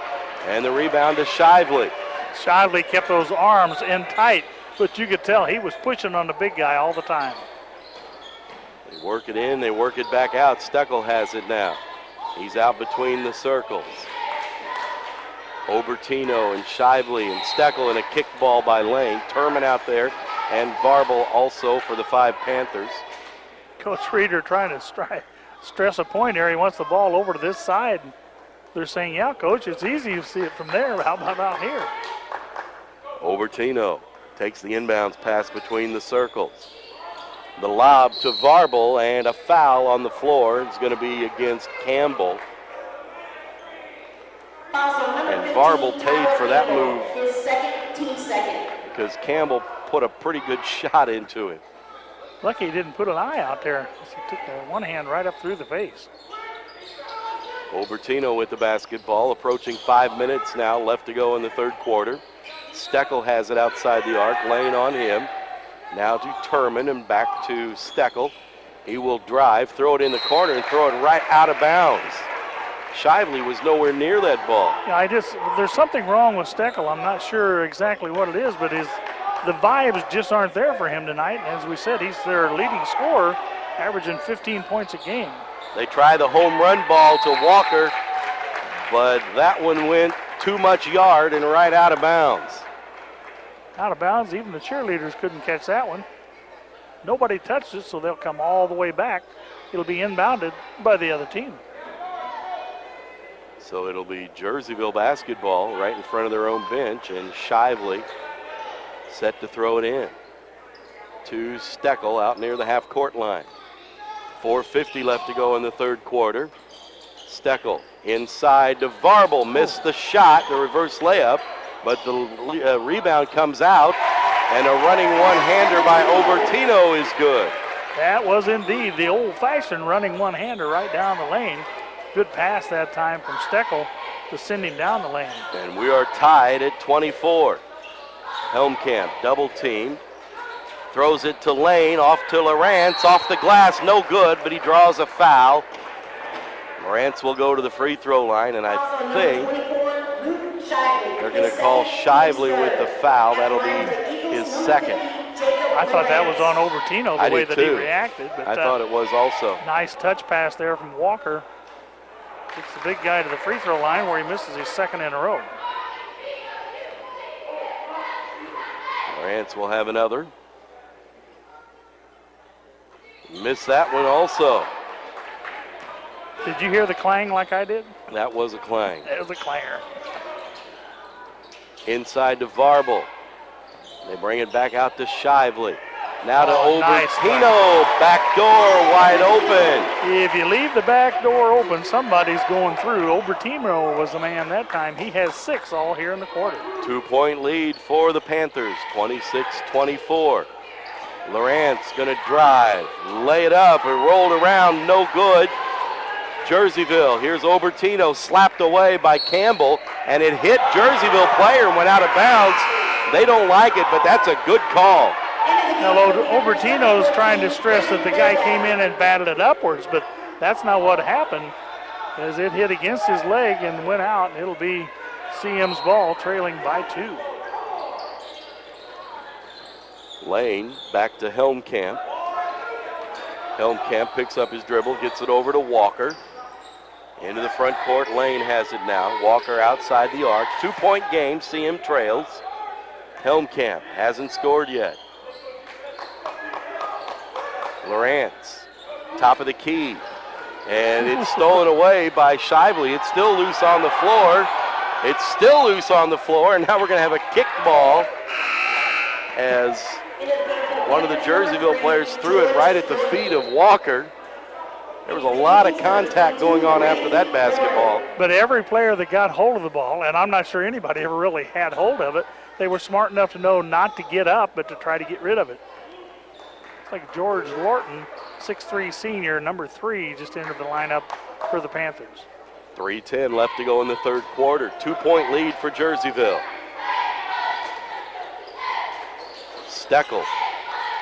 And the rebound to Shively. Shively kept those arms in tight, but you could tell he was pushing on the big guy all the time. They work it in, they work it back out. Steckle has it now. He's out between the circles. Obertino and Shively and Steckle and a kick ball by Lane. Turman out there, and Varble also for the 5 Panthers. Coach Reeder trying to stress a point here. He wants the ball over to this side. They're saying, yeah, Coach, it's easy to see it from there. How about out here? Obertino takes the inbounds pass between the circles. The lob to Varble, and a foul on the floor is going to be against Campbell. And Varble paid for that move because Campbell put a pretty good shot into it. Lucky he didn't put an eye out there. He took one hand right up through the face. Obertino with the basketball, approaching 5 minutes now left to go in the third quarter. Steckle has it outside the arc, Lane on him. Now to Turman and back to Steckle. He will drive, throw it in the corner, and throw it right out of bounds. Shively was nowhere near that ball. Yeah, there's something wrong with Steckle. I'm not sure exactly what it is, but the vibes just aren't there for him tonight. And as we said, he's their leading scorer, averaging 15 points a game. They try the home run ball to Walker, but that one went too much yard and right out of bounds. Out of bounds, even the cheerleaders couldn't catch that one. Nobody touched it, so they'll come all the way back. It'll be inbounded by the other team. So it'll be Jerseyville basketball right in front of their own bench, and Shively Set to throw it in to Steckle out near the half-court line. 4:50 left to go in the third quarter. Steckle inside to Varble. Missed the shot, the reverse layup, but the rebound comes out, and a running one-hander by Obertino is good. That was indeed the old-fashioned running one-hander right down the lane. Good pass that time from Steckle to send him down the lane. And we are tied at 24. Helmkamp double-teamed. Throws it to Lane, off to Lorenz, off the glass, no good, but he draws a foul. Lorenz will go to the free throw line, and I think they're going to call Shively with the foul. That'll be his second. I thought that was on Obertino, the way that he reacted. But I thought it was also. Nice touch pass there from Walker. Gets the big guy to the free throw line where he misses his second in a row. Lorenz will have another. Missed that one also. Did you hear the clang like I did? That was a clang. It was a clanger. Inside to Varble. They bring it back out to Shively. Now to Obertino. Back door wide open. If you leave the back door open, somebody's going through. Obertino was the man that time. He has 6 all here in the quarter. 2-point lead for the Panthers, 26-24. Lorenz going to drive, lay it up, and rolled around, no good. Jerseyville, here's Obertino, slapped away by Campbell, and it hit Jerseyville player and went out of bounds. They don't like it, but that's a good call. Now, Obertino's trying to stress that the guy came in and batted it upwards, but that's not what happened, as it hit against his leg and went out, and it'll be CM's ball, trailing by 2. Lane back to Helmkamp. Helmkamp picks up his dribble, gets it over to Walker. Into the front court, Lane has it now. Walker outside the arc. 2-point game, CM trails. Helmkamp hasn't scored yet. Lorenz, top of the key. And it's stolen away by Shively. It's still loose on the floor. It's still loose on the floor, and now we're going to have a kick ball as one of the Jerseyville players threw it right at the feet of Walker. There was a lot of contact going on after that basketball. But every player that got hold of the ball, and I'm not sure anybody ever really had hold of it, they were smart enough to know not to get up, but to try to get rid of it. It's like George Lorton, 6'3" senior, number 3, just entered the lineup for the Panthers. 3:10 left to go in the third quarter. 2-point lead for Jerseyville. Steckle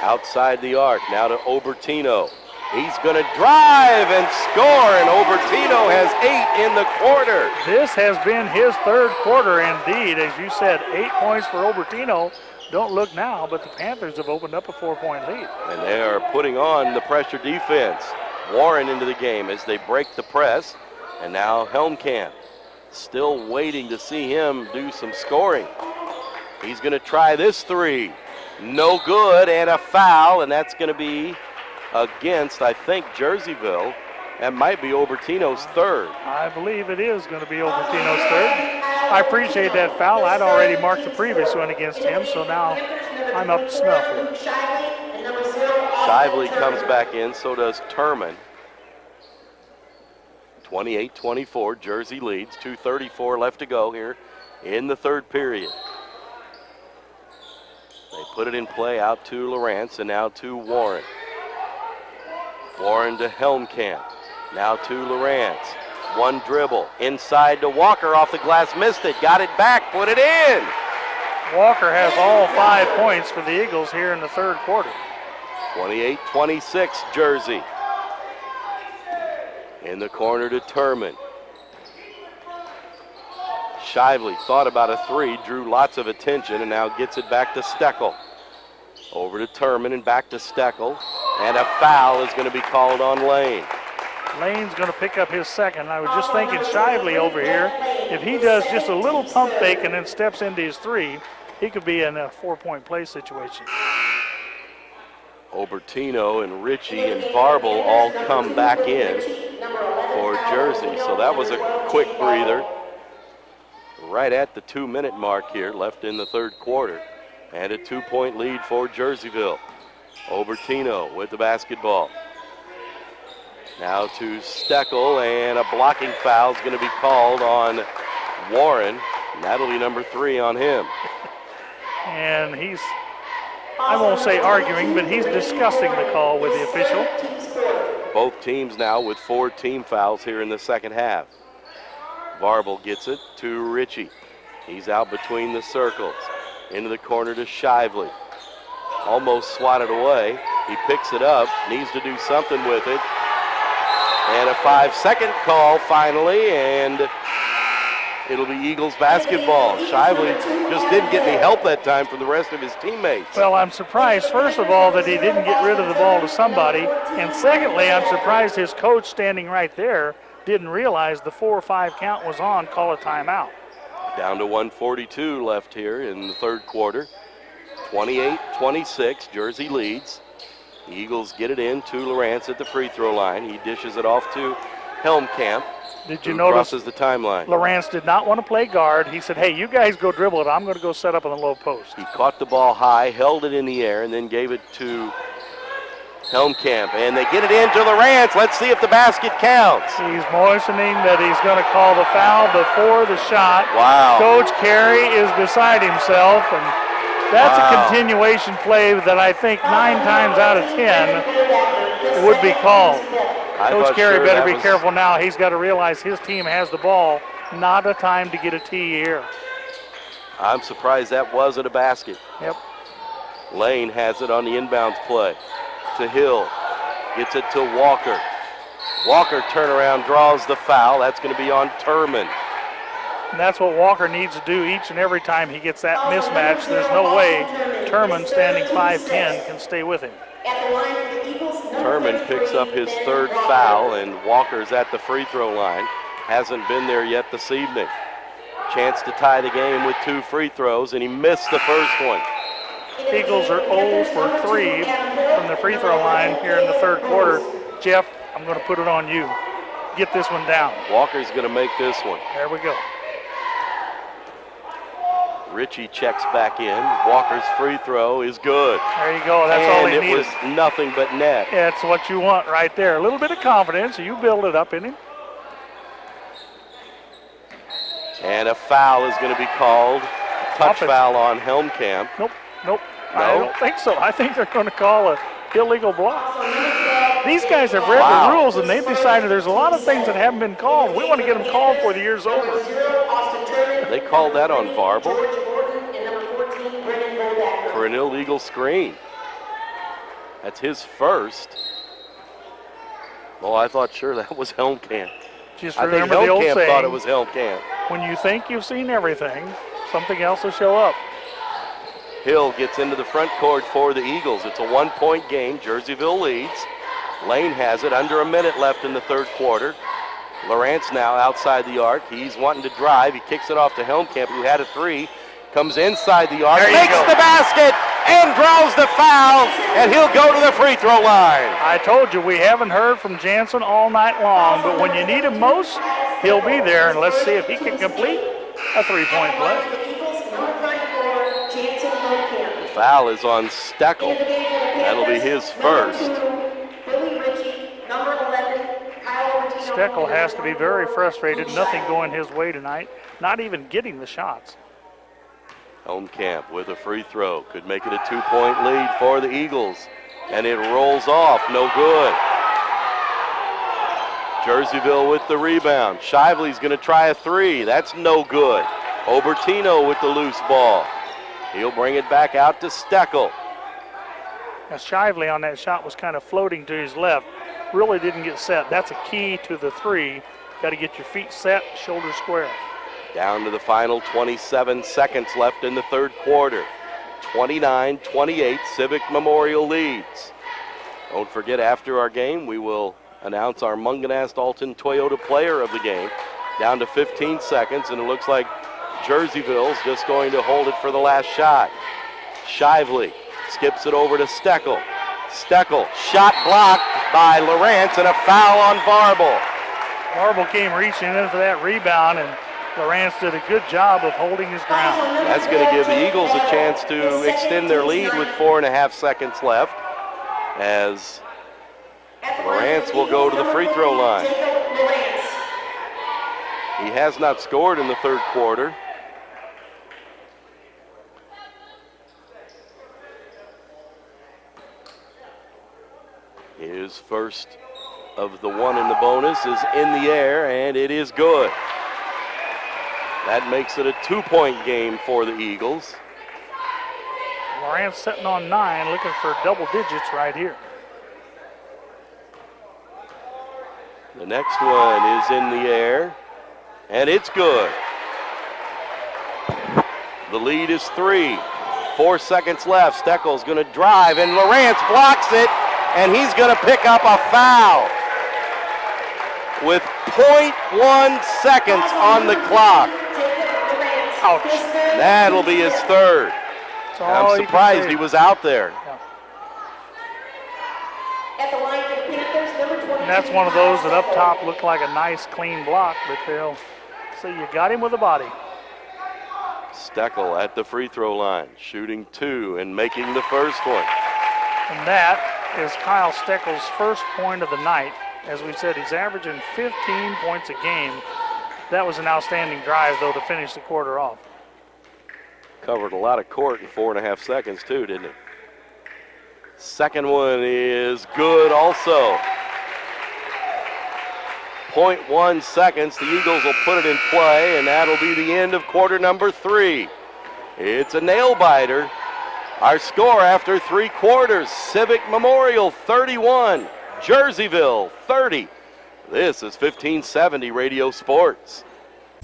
outside the arc, now to Obertino. He's going to drive and score, and Obertino has 8 in the quarter. This has been his third quarter indeed. As you said, 8 points for Obertino. Don't look now, but the Panthers have opened up a 4-point lead. And they are putting on the pressure defense. Warren into the game as they break the press. And now Helmkamp still waiting to see him do some scoring. He's going to try this 3. No good, and a foul, and that's going to be against, I think, Jerseyville. That might be Obertino's third. I believe it is going to be Obertino's third. I appreciate that foul. I'd already marked the previous one against him, so now I'm up to snuff here. Shively comes back in, so does Turman. 28-24, Jersey leads. 2:34 left to go here in the third period. They put it in play out to Lorenz and now to Warren. Warren to Helmkamp. Now to Lorenz. One dribble. Inside to Walker off the glass. Missed it. Got it back. Put it in. Walker has all 5 points for the Eagles here in the third quarter. 28-26 Jersey. In the corner to Turman. Shively thought about a 3, drew lots of attention, and now gets it back to Steckle. Over to Turman and back to Steckle. And a foul is going to be called on Lane. Lane's going to pick up his second. I was just thinking Shively over here, if he does just a little pump fake and then steps into his 3, he could be in a 4-point play situation. Obertino and Ritchie and Varble all come back in for Jersey. So that was a quick breather. Right at the 2-minute mark here, left in the third quarter. And a 2-point lead for Jerseyville. Obertino with the basketball. Now to Steckle, and a blocking foul is going to be called on Warren. And that'll be number 3 on him. And he's, I won't say arguing, but he's discussing the call with the official. Both teams now with 4 team fouls here in the second half. Varble gets it to Ritchie. He's out between the circles. Into the corner to Shively. Almost swatted away. He picks it up, needs to do something with it. And a 5-second call finally, and it'll be Eagles basketball. Shively just didn't get any help that time from the rest of his teammates. Well, I'm surprised, first of all, that he didn't get rid of the ball to somebody. And secondly, I'm surprised his coach standing right there didn't realize the 4 or 5 count was on, call a timeout. Down to 1:42 left here in the third quarter. 28-26, Jersey leads. The Eagles get it in to Lorenz at the free throw line. He dishes it off to Helmkamp. Did you notice crosses the timeline? Lorenz did not want to play guard. He said, hey, you guys go dribble it. I'm going to go set up on the low post. He caught the ball high, held it in the air, and then gave it to Helmkamp. And they get it into Lorenz. Let's see if the basket counts. He's motioning that he's going to call the foul before the shot. Wow. Coach Carey is beside himself, and that's a continuation play that I think 9 times out of 10 would be called. Coach Carey better be careful now. He's got to realize his team has the ball. Not a time to get a tee here. I'm surprised that wasn't a basket. Yep. Lane has it on the inbounds play. To Hill. Gets it to Walker. Walker turnaround draws the foul. That's going to be on Turman. And that's what Walker needs to do each and every time he gets that mismatch. There's no way Turman, standing 5'10", can stay with him. Turman picks up his 3rd foul, and Walker's at the free throw line. Hasn't been there yet this evening. Chance to tie the game with 2 free throws, and he missed the first one. Eagles are 0 for 3 from the free throw line here in the third quarter. Jeff, I'm going to put it on you. Get this one down. Walker's going to make this one. There we go. Ritchie checks back in. Walker's free throw is good. There you go. That's all he needed. And it was nothing but net. That's what you want right there. A little bit of confidence. You build it up in him. And a foul is going to be called. A touch foul on Helmkamp. Nope. No? I don't think so. I think they're going to call an illegal block. These guys have read the rules, and they've decided there's a lot of things that haven't been called. We want to get them called before the year's over. They called that on Varble for an illegal screen. That's his first. Well, I thought sure that was Helmkamp. Just I think remember the old Helmkamp saying, thought it was Helmkamp. when you think you've seen everything, something else will show up. Hill gets into the front court for the Eagles. It's a 1-point game. Jerseyville leads. Lane has it. Under a minute left in the third quarter. Lorenz now outside the arc. He's wanting to drive. He kicks it off to Helmkamp, who had a 3. Comes inside the arc, makes the basket, and draws the foul, and he'll go to the free throw line. I told you, we haven't heard from Jansen all night long, but when you need him most, he'll be there, and let's see if he can complete a 3-point play. The foul is on Steckle. That'll be his first. Steckle has to be very frustrated. Nothing going his way tonight. Not even getting the shots. Helmkamp with a free throw. Could make it a 2-point lead for the Eagles. And it rolls off. No good. Jerseyville with the rebound. Shively's going to try a 3. That's no good. Obertino with the loose ball. He'll bring it back out to Steckle. Now Shively on that shot was kind of floating to his left. Really didn't get set. That's a key to the 3. Got to get your feet set, shoulders square. Down to the final 27 seconds left in the third quarter. 29-28, Civic Memorial leads. Don't forget, after our game, we will announce our Munganast Alton Toyota player of the game. Down to 15 seconds, and it looks like Jerseyville's just going to hold it for the last shot. Shively skips it over to Steckle. Steckle, shot blocked by Lorenz, and a foul on Varble. Varble came reaching in for that rebound, and Lorenz did a good job of holding his ground. That's going to give the Eagles a chance to extend their lead with 4.5 seconds left, as Lorenz will go to the free throw line. He has not scored in the third quarter. His first of the one in the bonus is in the air, and it is good. That makes it a 2-point game for the Eagles. Lorenz sitting on 9, looking for double digits right here. The next one is in the air, and it's good. The lead is 3. 4 seconds left. Steckle's going to drive, and Lorenz blocks it, and he's going to pick up a foul with 0.1 seconds on the clock. Ouch. That'll be his third. I'm surprised he was out there. Yeah. And that's one of those that up top looked like a nice clean block, but they'll say you got him with a body. Steckle at the free throw line, shooting 2 and making the first one. And that is Kyle Steckle's first point of the night. As we said, he's averaging 15 points a game. That was an outstanding drive, though, to finish the quarter off. Covered a lot of court in 4.5 seconds, too, didn't he? Second one is good also. 0.1 seconds. The Eagles will put it in play, and that'll be the end of quarter number 3. It's a nail-biter. Our score after 3 quarters, Civic Memorial 31, Jerseyville 30. This is 1570 Radio Sports.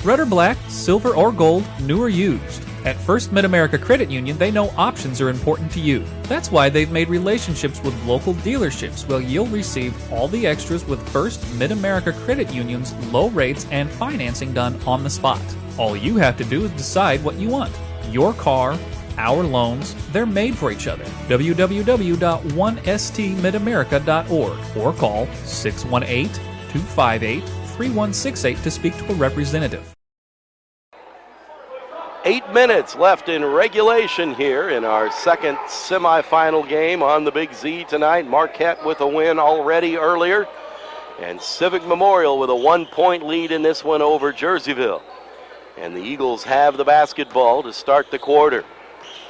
Red or black, silver or gold, new or used. At First Mid-America Credit Union, they know options are important to you. That's why they've made relationships with local dealerships where you'll receive all the extras with First Mid-America Credit Union's low rates and financing done on the spot. All you have to do is decide what you want. Your car, our loans, they're made for each other. www.1stmidamerica.org or call 618-258-3168 to speak to a representative. 8 minutes left in regulation here in our second semifinal game on the Big Z tonight. Marquette with a win already earlier, and Civic Memorial with a 1-point lead in this one over Jerseyville. And the Eagles have the basketball to start the quarter.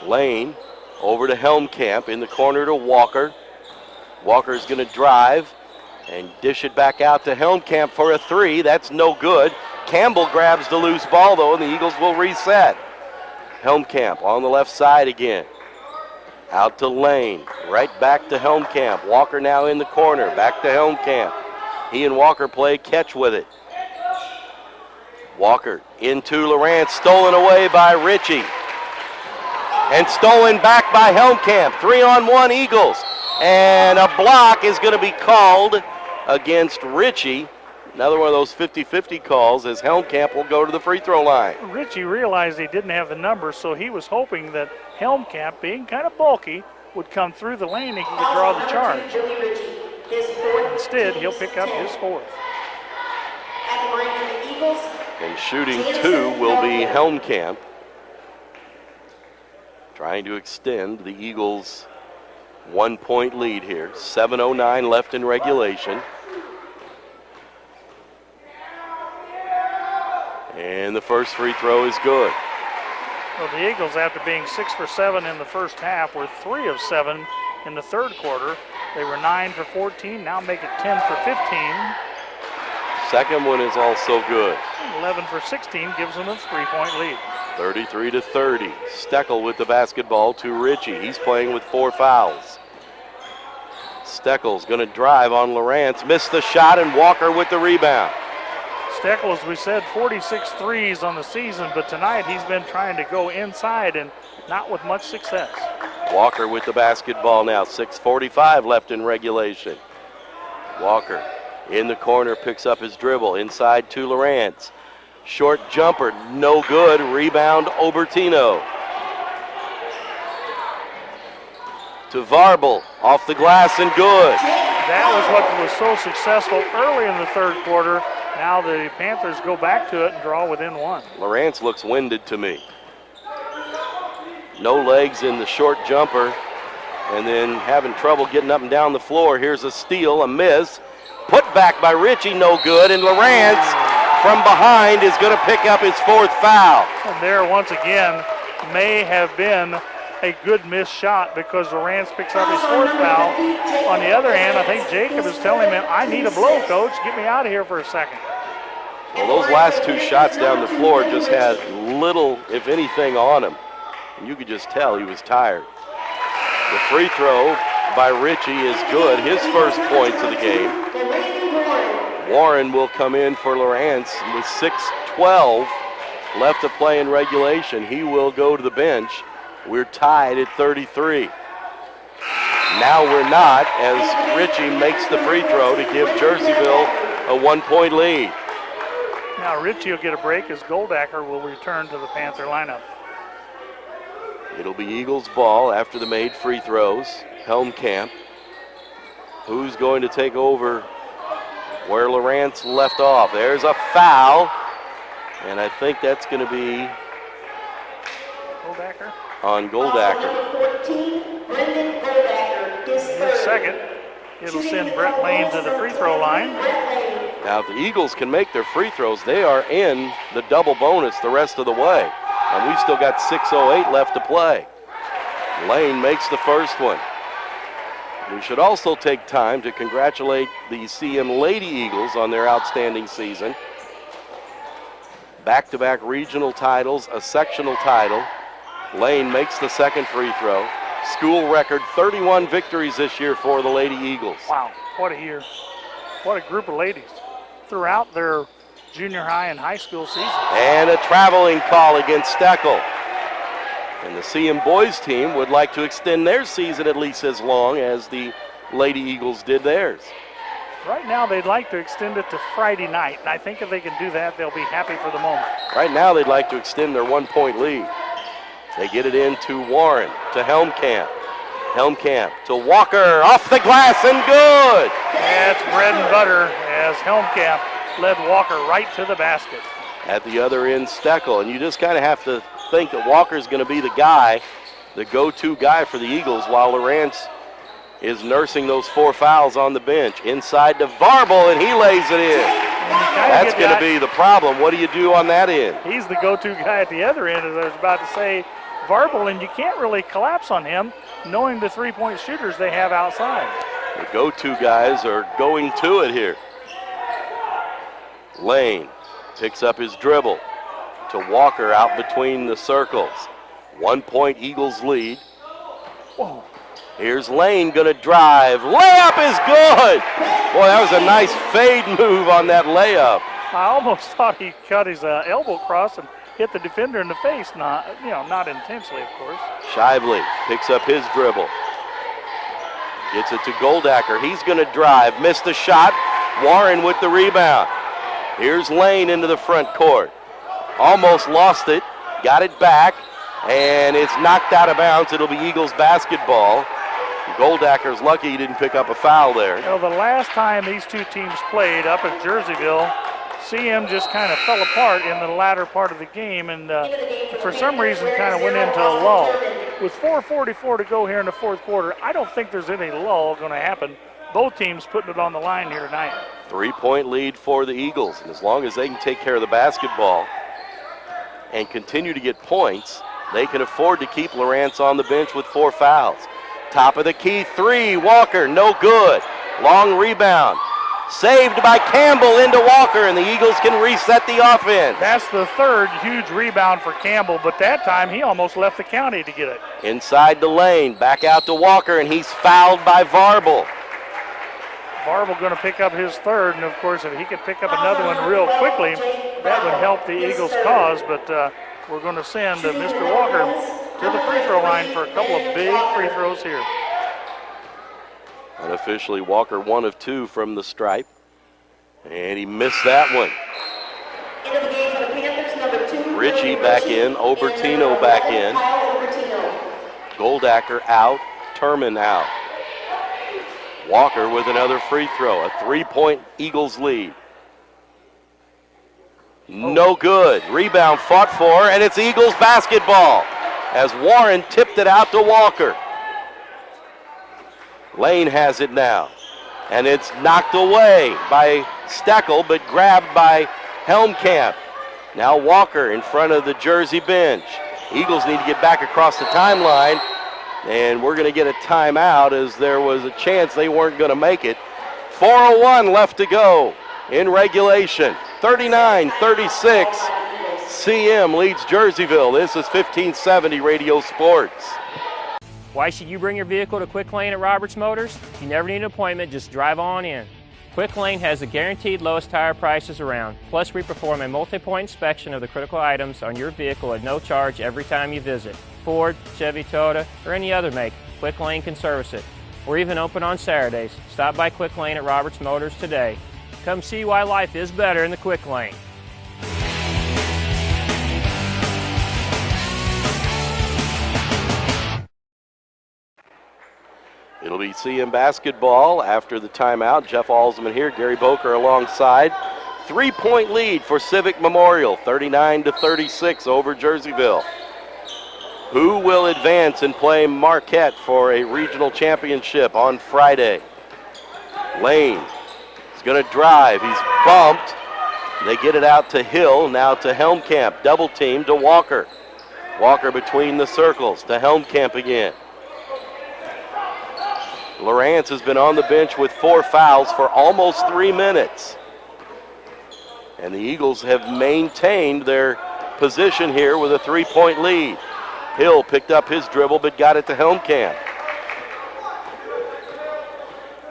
Lane over to Helmkamp in the corner to Walker. Walker's going to drive and dish it back out to Helmkamp for a 3. That's no good. Campbell grabs the loose ball, though, and the Eagles will reset. Helmkamp on the left side again. Out to Lane. Right back to Helmkamp. Walker now in the corner. Back to Helmkamp. He and Walker play catch with it. Walker into Lorenz. Stolen away by Ritchie. And stolen back by Helmkamp. 3-on-1 Eagles. And a block is going to be called against Ritchie. Another one of those 50-50 calls as Helmkamp will go to the free throw line. Ritchie realized he didn't have the number, so he was hoping that Helmkamp, being kind of bulky, would come through the lane and he could draw the charge. Instead, he'll pick up his 4th. And shooting 2 will be Helmkamp. Trying to extend the Eagles' 1-point lead here. 7:09 left in regulation. And the first free throw is good. Well, the Eagles, after being 6 for 7 in the first half, were 3 of 7 in the third quarter. They were 9 for 14, now make it 10 for 15. Second one is also good. 11 for 16 gives them a 3-point lead. 33-30. Steckle with the basketball to Ritchie. He's playing with 4 fouls. Steckle's going to drive on Lorenz. Missed the shot, and Walker with the rebound. Steckle, as we said, 46 threes on the season, but tonight he's been trying to go inside and not with much success. Walker with the basketball now. 6:45 left in regulation. Walker in the corner picks up his dribble. Inside to Lorenz. Short jumper, no good. Rebound, Obertino. To Varble, off the glass and good. That was what was so successful early in the third quarter. Now the Panthers go back to it and draw within one. Lorenz looks winded to me. No legs in the short jumper, and then having trouble getting up and down the floor. Here's a steal, a miss. Put back by Ritchie, no good, and Lorenz from behind is going to pick up his fourth foul. And there once again may have been a good missed shot because Lorenz picks up his fourth foul. On the other hand, I think Jacob is telling him, I need a blow, coach. Get me out of here for a second. Well, those last two shots down the floor just had little, if anything, on him. And you could just tell he was tired. The free throw by Ritchie is good. His first points of the game. Warren will come in for Lorenz with 6:12 left to play in regulation. He will go to the bench. We're tied at 33. Now we're not, as Ritchie makes the free throw to give Jerseyville a 1-point lead. Now Ritchie will get a break as Goldacker will return to the Panther lineup. It'll be Eagles ball after the made free throws. Helmkamp. Who's going to take over where Lorenz left off? There's a foul, and I think that's going to be Goldacker. On Goldacker. 14, Brendan Goldacker. His second. It'll send Brett Lane to the free throw line. Now, if the Eagles can make their free throws, they are in the double bonus the rest of the way. And we've still got 6:08 left to play. Lane makes the first one. We should also take time to congratulate the CM Lady Eagles on their outstanding season. Back-to-back regional titles, a sectional title. Lane makes the second free throw. School record 31 victories this year for the Lady Eagles. Wow, what a year. What a group of ladies throughout their junior high and high school season. And a traveling call against Steckle. And the CM boys team would like to extend their season at least as long as the Lady Eagles did theirs. Right now they'd like to extend it to Friday night, and I think if they can do that, they'll be happy for the moment. Right now they'd like to extend their 1-point lead. They get it into Warren, to Helmkamp. Helmkamp to Walker, off the glass and good! That's bread and butter as Helmkamp led Walker right to the basket. At the other end, Steckle, and you just kind of have to think that Walker's going to be the guy, the go-to guy for the Eagles, while Lorenz is nursing those 4 fouls on the bench. Inside to Varble, and he lays it in. That's going to be the problem. What do you do on that end? He's the go-to guy at the other end, as I was about to say, Varble, and you can't really collapse on him knowing the three-point shooters they have outside. The go-to guys are going to it here. Lane picks up his dribble to Walker out between the circles. 1-point Eagles lead. Whoa. Here's Lane gonna drive. Layup is good. Boy, that was a nice fade move on that layup. I almost thought he cut his elbow cross and hit the defender in the face. Not intentionally, of course. Shively picks up his dribble. Gets it to Goldacker. He's gonna drive. Missed the shot. Warren with the rebound. Here's Lane into the front court. Almost lost it. Got it back. And it's knocked out of bounds. It'll be Eagles basketball. Goldacker's lucky he didn't pick up a foul there. You know, the last time these two teams played up at Jerseyville, CM just kind of fell apart in the latter part of the game and for some reason kind of went into a lull. With 4:44 to go here in the fourth quarter, I don't think there's any lull going to happen. Both teams putting it on the line here tonight. 3-point lead for the Eagles. And as long as they can take care of the basketball and continue to get points, they can afford to keep Lorenz on the bench with 4 fouls. Top of the key, 3, Walker, no good. Long rebound. Saved by Campbell into Walker, and the Eagles can reset the offense. That's the third huge rebound for Campbell, but that time he almost left the county to get it. Inside the lane, back out to Walker, and he's fouled by Varble. Varble going to pick up his third, and of course if he could pick up another one real quickly, that would help the Eagles' cause, but we're going to send Mr. Walker to the free throw line for a couple of big free throws here. Unofficially, Walker 1 of 2 from the stripe, and he missed that one. Into the game for the Panthers, number 2. Ritchie back in, Obertino back in. Goldacker out, Turman out. Walker with another free throw, a 3-point Eagles lead. No good. Rebound fought for, and it's Eagles basketball as Warren tipped it out to Walker. Lane has it now, and it's knocked away by Steckle, but grabbed by Helmkamp. Now Walker in front of the Jersey bench. Eagles need to get back across the timeline, and we're going to get a timeout as there was a chance they weren't going to make it. 4:01 left to go in regulation. 39-36. CM leads Jerseyville. This is 1570 Radio Sports. Why should you bring your vehicle to Quick Lane at Roberts Motors? You never need an appointment, just drive on in. Quick Lane has the guaranteed lowest tire prices around. Plus, we perform a multi-point inspection of the critical items on your vehicle at no charge every time you visit. Ford, Chevy, Toyota, or any other make, Quick Lane can service it. We're even open on Saturdays. Stop by Quick Lane at Roberts Motors today. Come see why life is better in the Quick Lane. It'll be CM basketball after the timeout. Jeff Alsman here, Gary Boker alongside. 3-point lead for Civic Memorial, 39-36 over Jerseyville. Who will advance and play Marquette for a regional championship on Friday? Lane is going to drive. He's bumped. They get it out to Hill, now to Helmkamp. Double team to Walker. Walker between the circles to Helmkamp again. Lorenz has been on the bench with 4 fouls for almost 3 minutes. And the Eagles have maintained their position here with a 3-point lead. Hill picked up his dribble but got it to Helmkamp.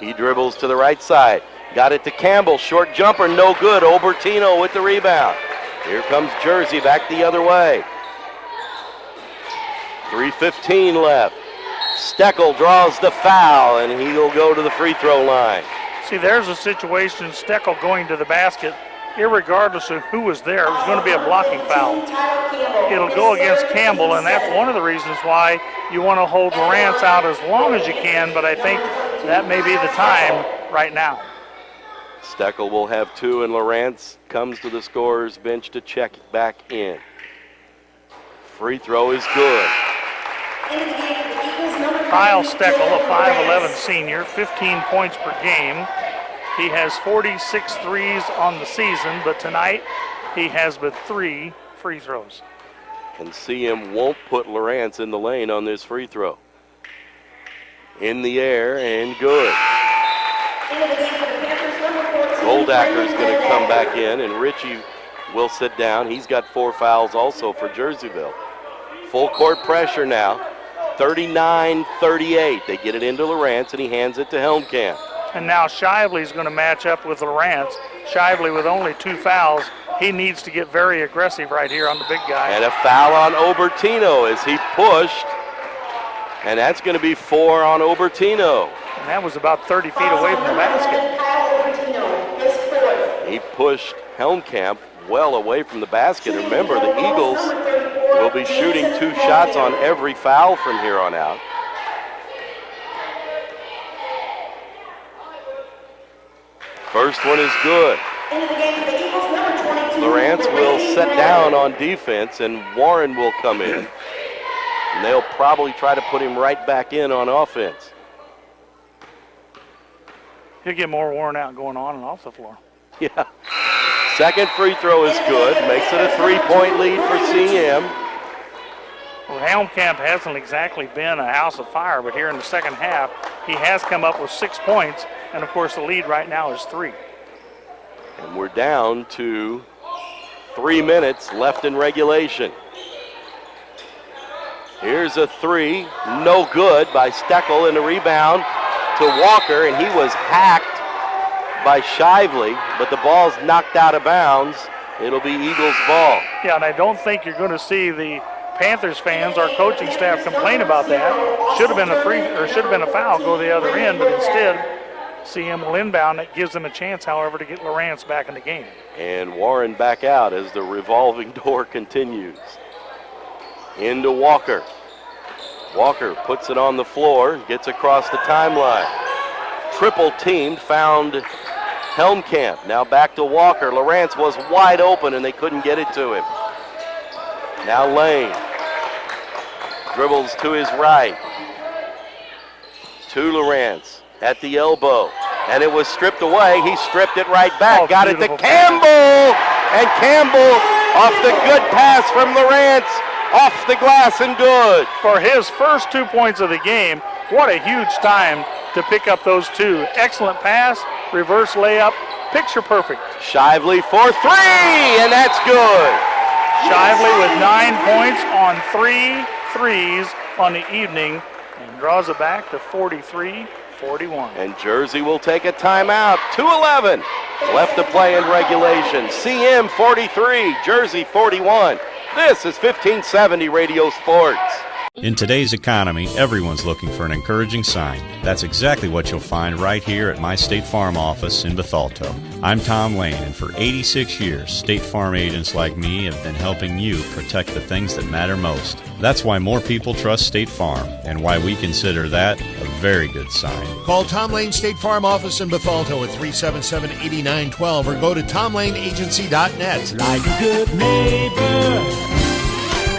He dribbles to the right side. Got it to Campbell. Short jumper, no good. Obertino with the rebound. Here comes Jersey back the other way. 3:15 left. Steckle draws the foul, and he'll go to the free throw line. See, there's a situation, Steckle going to the basket, irregardless of who was there, it was going to be a blocking foul. It'll go against Campbell, and that's one of the reasons why you want to hold Lorenz out as long as you can, but I think that may be the time right now. Steckle will have 2, and Lorenz comes to the scorer's bench to check back in. Free throw is good. Kyle Steckle, a 5'11 senior, 15 points per game. He has 46 threes on the season, but tonight he has but 3 free throws. And CM won't put Lorenz in the lane on this free throw. In the air and good. Goldacker's going to come back in, and Ritchie will sit down. He's got 4 fouls also for Jerseyville. Full court pressure now. 39-38. They get it into Lorenz, and he hands it to Helmkamp. And now Shively's going to match up with Lorenz. Shively with only 2 fouls. He needs to get very aggressive right here on the big guy. And a foul on Obertino as he pushed. And that's going to be 4 on Obertino. And that was about 30 feet away from the basket. He pushed Helmkamp well away from the basket. Remember, the Eagles will be shooting 2 shots on every foul from here on out. First one is good. Lorenz will set down on defense, and Warren will come in. And they'll probably try to put him right back in on offense. He'll get more worn out going on and off the floor. Yeah. Second free throw is good. Makes it a 3-point lead for CM. Well, Helmkamp hasn't exactly been a house of fire, but here in the second half, he has come up with 6 points, and of course the lead right now is 3. And we're down to 3 minutes left in regulation. Here's a 3, no good by Steckle, and a rebound to Walker, and he was hacked by Shively, but the ball's knocked out of bounds. It'll be Eagles ball. Yeah, and I don't think you're going to see the Panthers fans, our coaching staff, complain about that. Should have been a foul, go the other end, but instead, CM will inbound. It gives them a chance, however, to get Lorenz back in the game. And Warren back out as the revolving door continues. Into Walker. Walker puts it on the floor, gets across the timeline. Triple teamed, found Helmkamp now back to Walker. Lorenz was wide open and they couldn't get it to him. Now Lane dribbles to his right. To Lorenz at the elbow. And it was stripped away. He stripped it right back. Got it to Campbell. And Campbell off the good pass from Lorenz. Off the glass and good. For his first 2 points of the game, what a huge time to pick up those two. Excellent pass, reverse layup, picture perfect. Shively for three, and that's good. Shively with 9 points on 3 threes on the evening and draws it back to 43-41. And Jersey will take a timeout. 2:11 left to play in regulation. CM 43, Jersey 41. This is 1570 Radio Sports. In today's economy, everyone's looking for an encouraging sign. That's exactly what you'll find right here at my State Farm office in Bethalto. I'm Tom Lane, and for 86 years, State Farm agents like me have been helping you protect the things that matter most. That's why more people trust State Farm, and why we consider that a very good sign. Call Tom Lane State Farm office in Bethalto at 377-8912 or go to tomlaneagency.net. Like a good neighbor,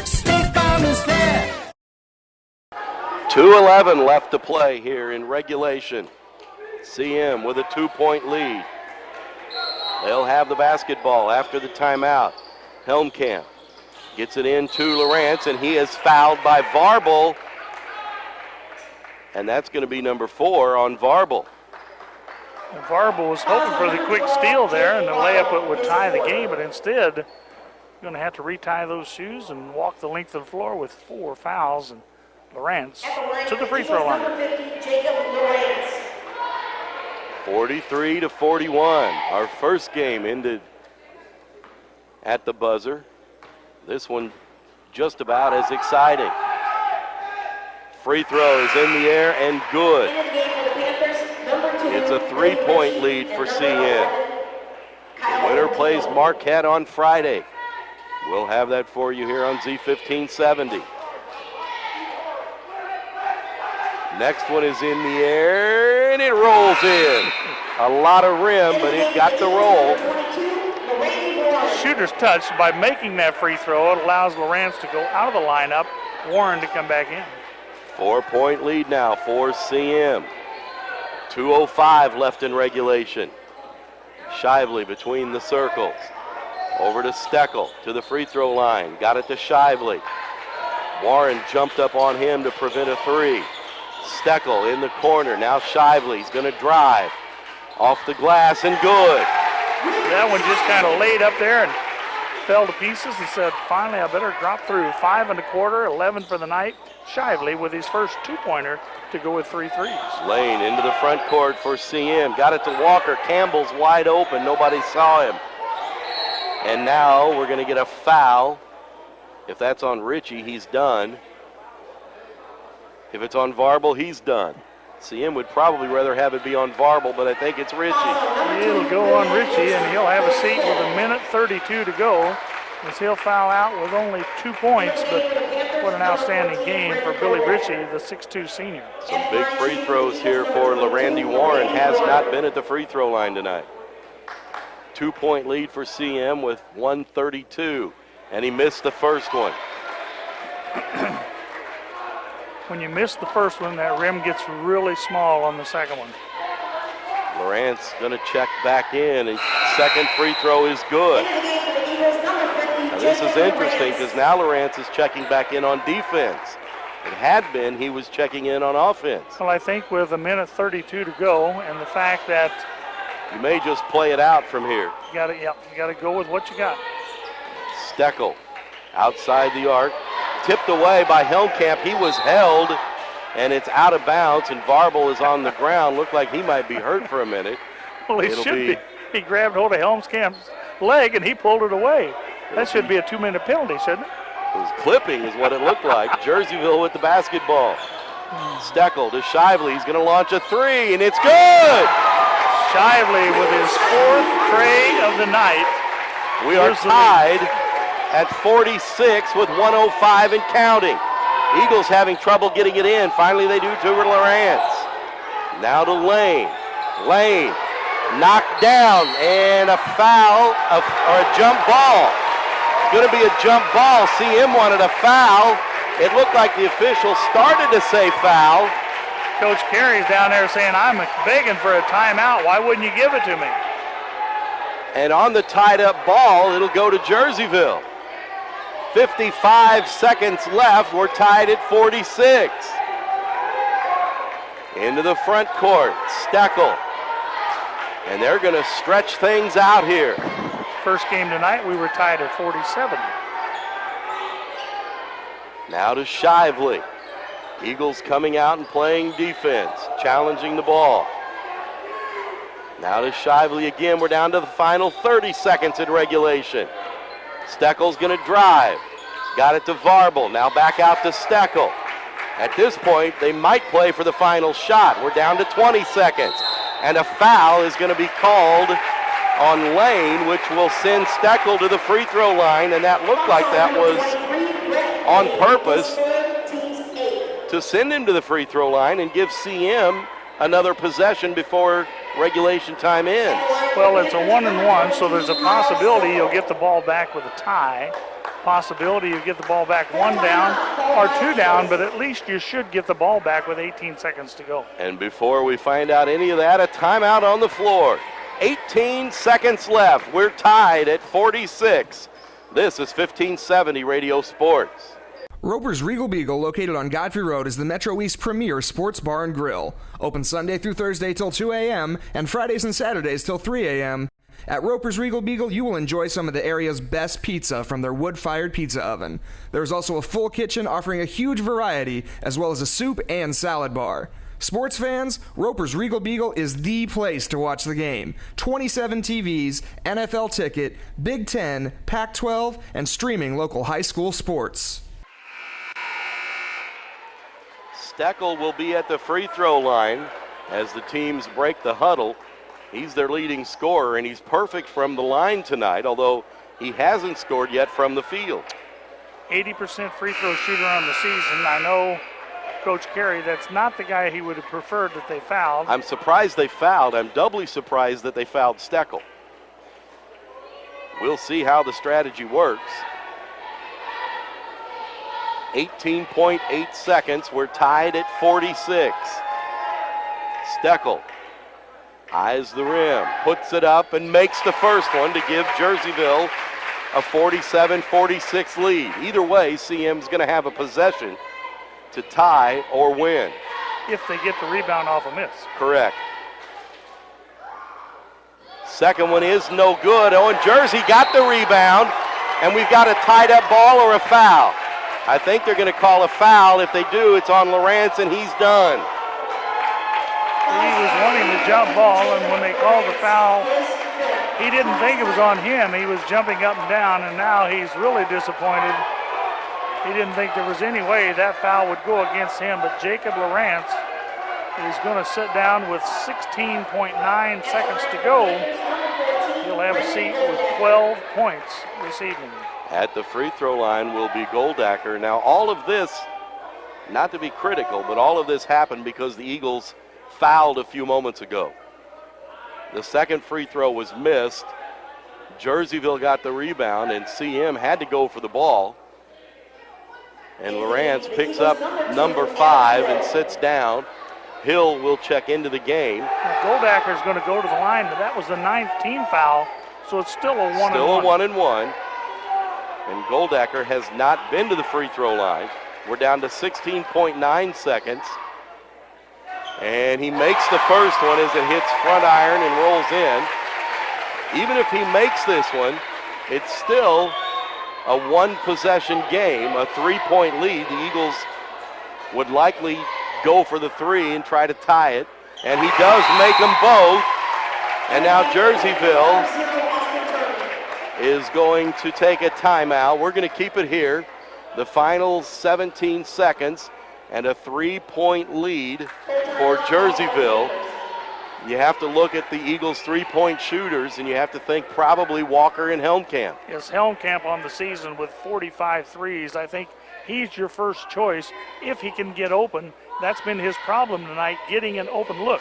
State Farm is there. 2:11 left to play here in regulation. CM with a 2-point lead. They'll have the basketball after the timeout. Helmkamp gets it in to Lorenz, and he is fouled by Varble. And that's going to be number 4 on Varble. And Varble was hoping for the quick steal there, and the layup would tie the game, but instead, you're going to have to retie those shoes and walk the length of the floor with 4 fouls. And Lorenz to the free throw line. 43-41. Our first game ended at the buzzer. This one just about as exciting. Free throw is in the air and good. It's a 3-point lead for CN. The winner plays Marquette on Friday. We'll have that for you here on Z1570. Next one is in the air, and it rolls in. A lot of rim, but it got the roll. Shooter's touch. By making that free throw, it allows Lorenz to go out of the lineup, Warren to come back in. 4-point lead now for CM. 2:05 left in regulation. Shively between the circles. Over to Steckle to the free throw line. Got it to Shively. Warren jumped up on him to prevent a three. Steckle in the corner. Now Shively's going to drive. Off the glass and good. That one just kind of laid up there and fell to pieces and said, finally, I better drop through. 5 1/4, 11 for the night. Shively with his first 2-pointer to go with 3 threes. Lane into the front court for CM. Got it to Walker. Campbell's wide open. Nobody saw him. And now we're going to get a foul. If that's on Ritchie, he's done. If it's on Varble, he's done. CM would probably rather have it be on Varble, but I think it's Ritchie. It'll go on Ritchie, and he'll have a seat with 1:32 to go, as he'll foul out with only 2 points, but what an outstanding game for Billy Ritchie, the 6'2 senior. Some big free throws here for LaRandy Warren. Has not been at the free throw line tonight. 2-point lead for CM with 1:32, and he missed the first one. When you miss the first one, that rim gets really small on the second one. Lorenz going to check back in, and second free throw is good. Now this is interesting because now Lorenz is checking back in on defense. It had been he was checking in on offense. Well, I think with 1:32 to go, and the fact that you may just play it out from here. You got to go with what you got. Steckle outside the arc. Tipped away by Helmkamp. He was held, and it's out of bounds, and Varble is on the ground. Looked like he might be hurt for a minute. Well, he should be. He grabbed hold of Helmkamp's leg, and he pulled it away. That should be a 2-minute penalty, shouldn't it? It was clipping is what it looked like. Jerseyville with the basketball. Steckle to Shively. He's going to launch a three, and it's good! Shively with his 4th tray of the night. We are tied at 46 with 1:05 and counting. Eagles having trouble getting it in. Finally they do to Lorenz. Now to Lane. Lane knocked down, and a foul or a jump ball. It's going to be a jump ball. CM wanted a foul. It looked like the official started to say foul. Coach Carey's down there saying, I'm begging for a timeout. Why wouldn't you give it to me? And on the tied up ball, it'll go to Jerseyville. 55 seconds left. We're tied at 46. Into the front court, Steckle. And they're going to stretch things out here. First game tonight, we were tied at 47. Now to Shively. Eagles coming out and playing defense, challenging the ball. Now to Shively again. We're down to the final 30 seconds in regulation. Steckle's going to drive. Got it to Varble. Now back out to Steckle. At this point, they might play for the final shot. We're down to 20 seconds. And a foul is going to be called on Lane, which will send Steckle to the free throw line. And that looked like that was on purpose to send him to the free throw line and give CM another possession before regulation time ends. Well, it's a 1-and-1, so there's a possibility you'll get the ball back with a tie. Possibility you get the ball back 1 down or 2 down, but at least you should get the ball back with 18 seconds to go. And before we find out any of that, a timeout on the floor. 18 seconds left. We're tied at 46. This is 1570 Radio Sports. Roper's Regal Beagle, located on Godfrey Road, is the Metro East premier sports bar and grill. Open Sunday through Thursday till 2 a.m. and Fridays and Saturdays till 3 a.m. At Roper's Regal Beagle, you will enjoy some of the area's best pizza from their wood-fired pizza oven. There's also a full kitchen offering a huge variety, as well as a soup and salad bar. Sports fans, Roper's Regal Beagle is the place to watch the game. 27 TVs, NFL ticket, Big Ten, Pac-12, and streaming local high school sports. Steckle will be at the free throw line as the teams break the huddle. He's their leading scorer, and he's perfect from the line tonight, although he hasn't scored yet from the field. 80% free throw shooter on the season. I know Coach Carey, that's not the guy he would have preferred that they fouled. I'm surprised they fouled. I'm doubly surprised that they fouled Steckle. We'll see how the strategy works. 18.8 seconds. We're tied at 46. Steckle eyes the rim, puts it up, and makes the first one to give Jerseyville a 47-46 lead. Either way, CM's going to have a possession to tie or win. If they get the rebound off a miss. Correct. Second one is no good. Oh, and Jersey got the rebound, and we've got a tied up ball or a foul. I think they're going to call a foul. If they do, it's on Lorenz, and he's done. He was wanting the jump ball, and when they called the foul, he didn't think it was on him. He was jumping up and down, and now he's really disappointed. He didn't think there was any way that foul would go against him, but Jacob Lorenz is going to sit down with 16.9 seconds to go. He'll have a seat with 12 points this evening. At the free throw line will be Goldacker. Now, all of this, not to be critical, but all of this happened because the Eagles fouled a few moments ago. The second free throw was missed. Jerseyville got the rebound, and CM had to go for the ball. And Lorenz picks up number 5 and sits down. Hill will check into the game. Now, Goldacker's going to go to the line, but that was the 9th team foul, so it's still a 1-and-1. Still a 1-and-1. And Goldacker has not been to the free throw line. We're down to 16.9 seconds. And he makes the first one as it hits front iron and rolls in. Even if he makes this one, it's still a 1-possession game, a 3-point lead. The Eagles would likely go for the 3 and try to tie it. And he does make them both. And now Jerseyville is going to take a timeout. We're going to keep it here. The final 17 seconds and a 3-point lead for Jerseyville. You have to look at the Eagles' 3-point shooters, and you have to think probably Walker and Helmkamp. Yes, Helmkamp on the season with 45 threes. I think he's your first choice if he can get open. That's been his problem tonight, getting an open look.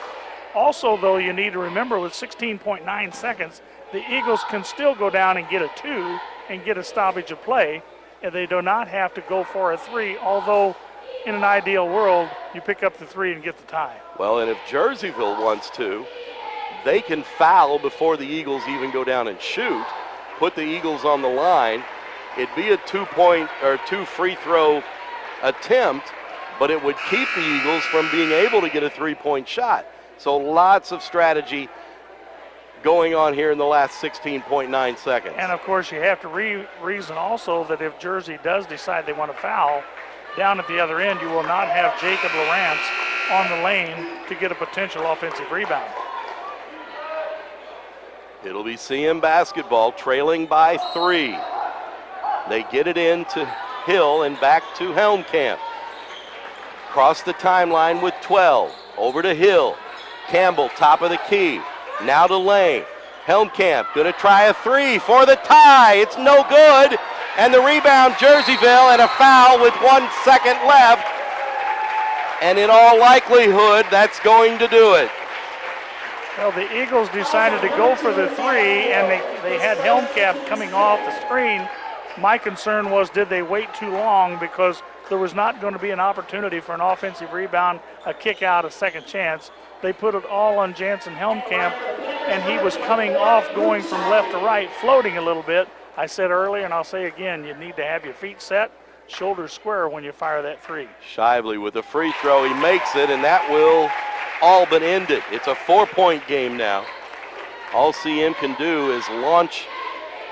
Also, though, you need to remember with 16.9 seconds, the Eagles can still go down and get a 2 and get a stoppage of play, and they do not have to go for a 3, although in an ideal world, you pick up the 3 and get the tie. Well, and if Jerseyville wants to, they can foul before the Eagles even go down and shoot, put the Eagles on the line. It'd be a 2-point or 2 free throw attempt, but it would keep the Eagles from being able to get a 3-point shot. So lots of strategy going on here in the last 16.9 seconds. And, of course, you have to reason also that if Jersey does decide they want to foul, down at the other end, you will not have Jacob Lorenz on the lane to get a potential offensive rebound. It'll be CM basketball, trailing by 3. They get it into Hill and back to Helmkamp. Across the timeline with 12. Over to Hill. Campbell, top of the key. Now to Lane. Helmkamp going to try a 3 for the tie. It's no good. And the rebound, Jerseyville, and a foul with 1 second left. And in all likelihood, that's going to do it. Well, the Eagles decided to go for the 3, and they had Helmkamp coming off the screen. My concern was, did they wait too long, because there was not going to be an opportunity for an offensive rebound, a kick out, a second chance. They put it all on Jansen Helmkamp, and he was coming off, going from left to right, floating a little bit. I said earlier, and I'll say again, you need to have your feet set, shoulders square when you fire that 3. Shively with a free throw, he makes it, and that will all but end it. It's a 4-point game now. All CM can do is launch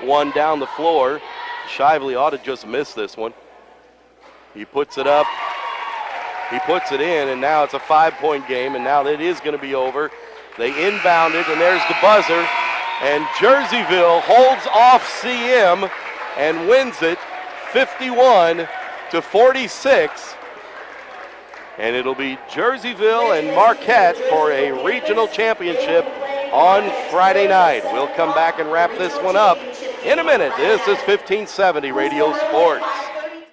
one down the floor. Shively ought to just miss this one. He puts it up, he puts it in, and now it's a 5-point game, and now it is going to be over. They inbound it, and there's the buzzer, and Jerseyville holds off CM and wins it 51-46. And it'll be Jerseyville and Marquette for a regional championship on Friday night. We'll come back and wrap this one up in a minute. This is 1570 Radio Sports.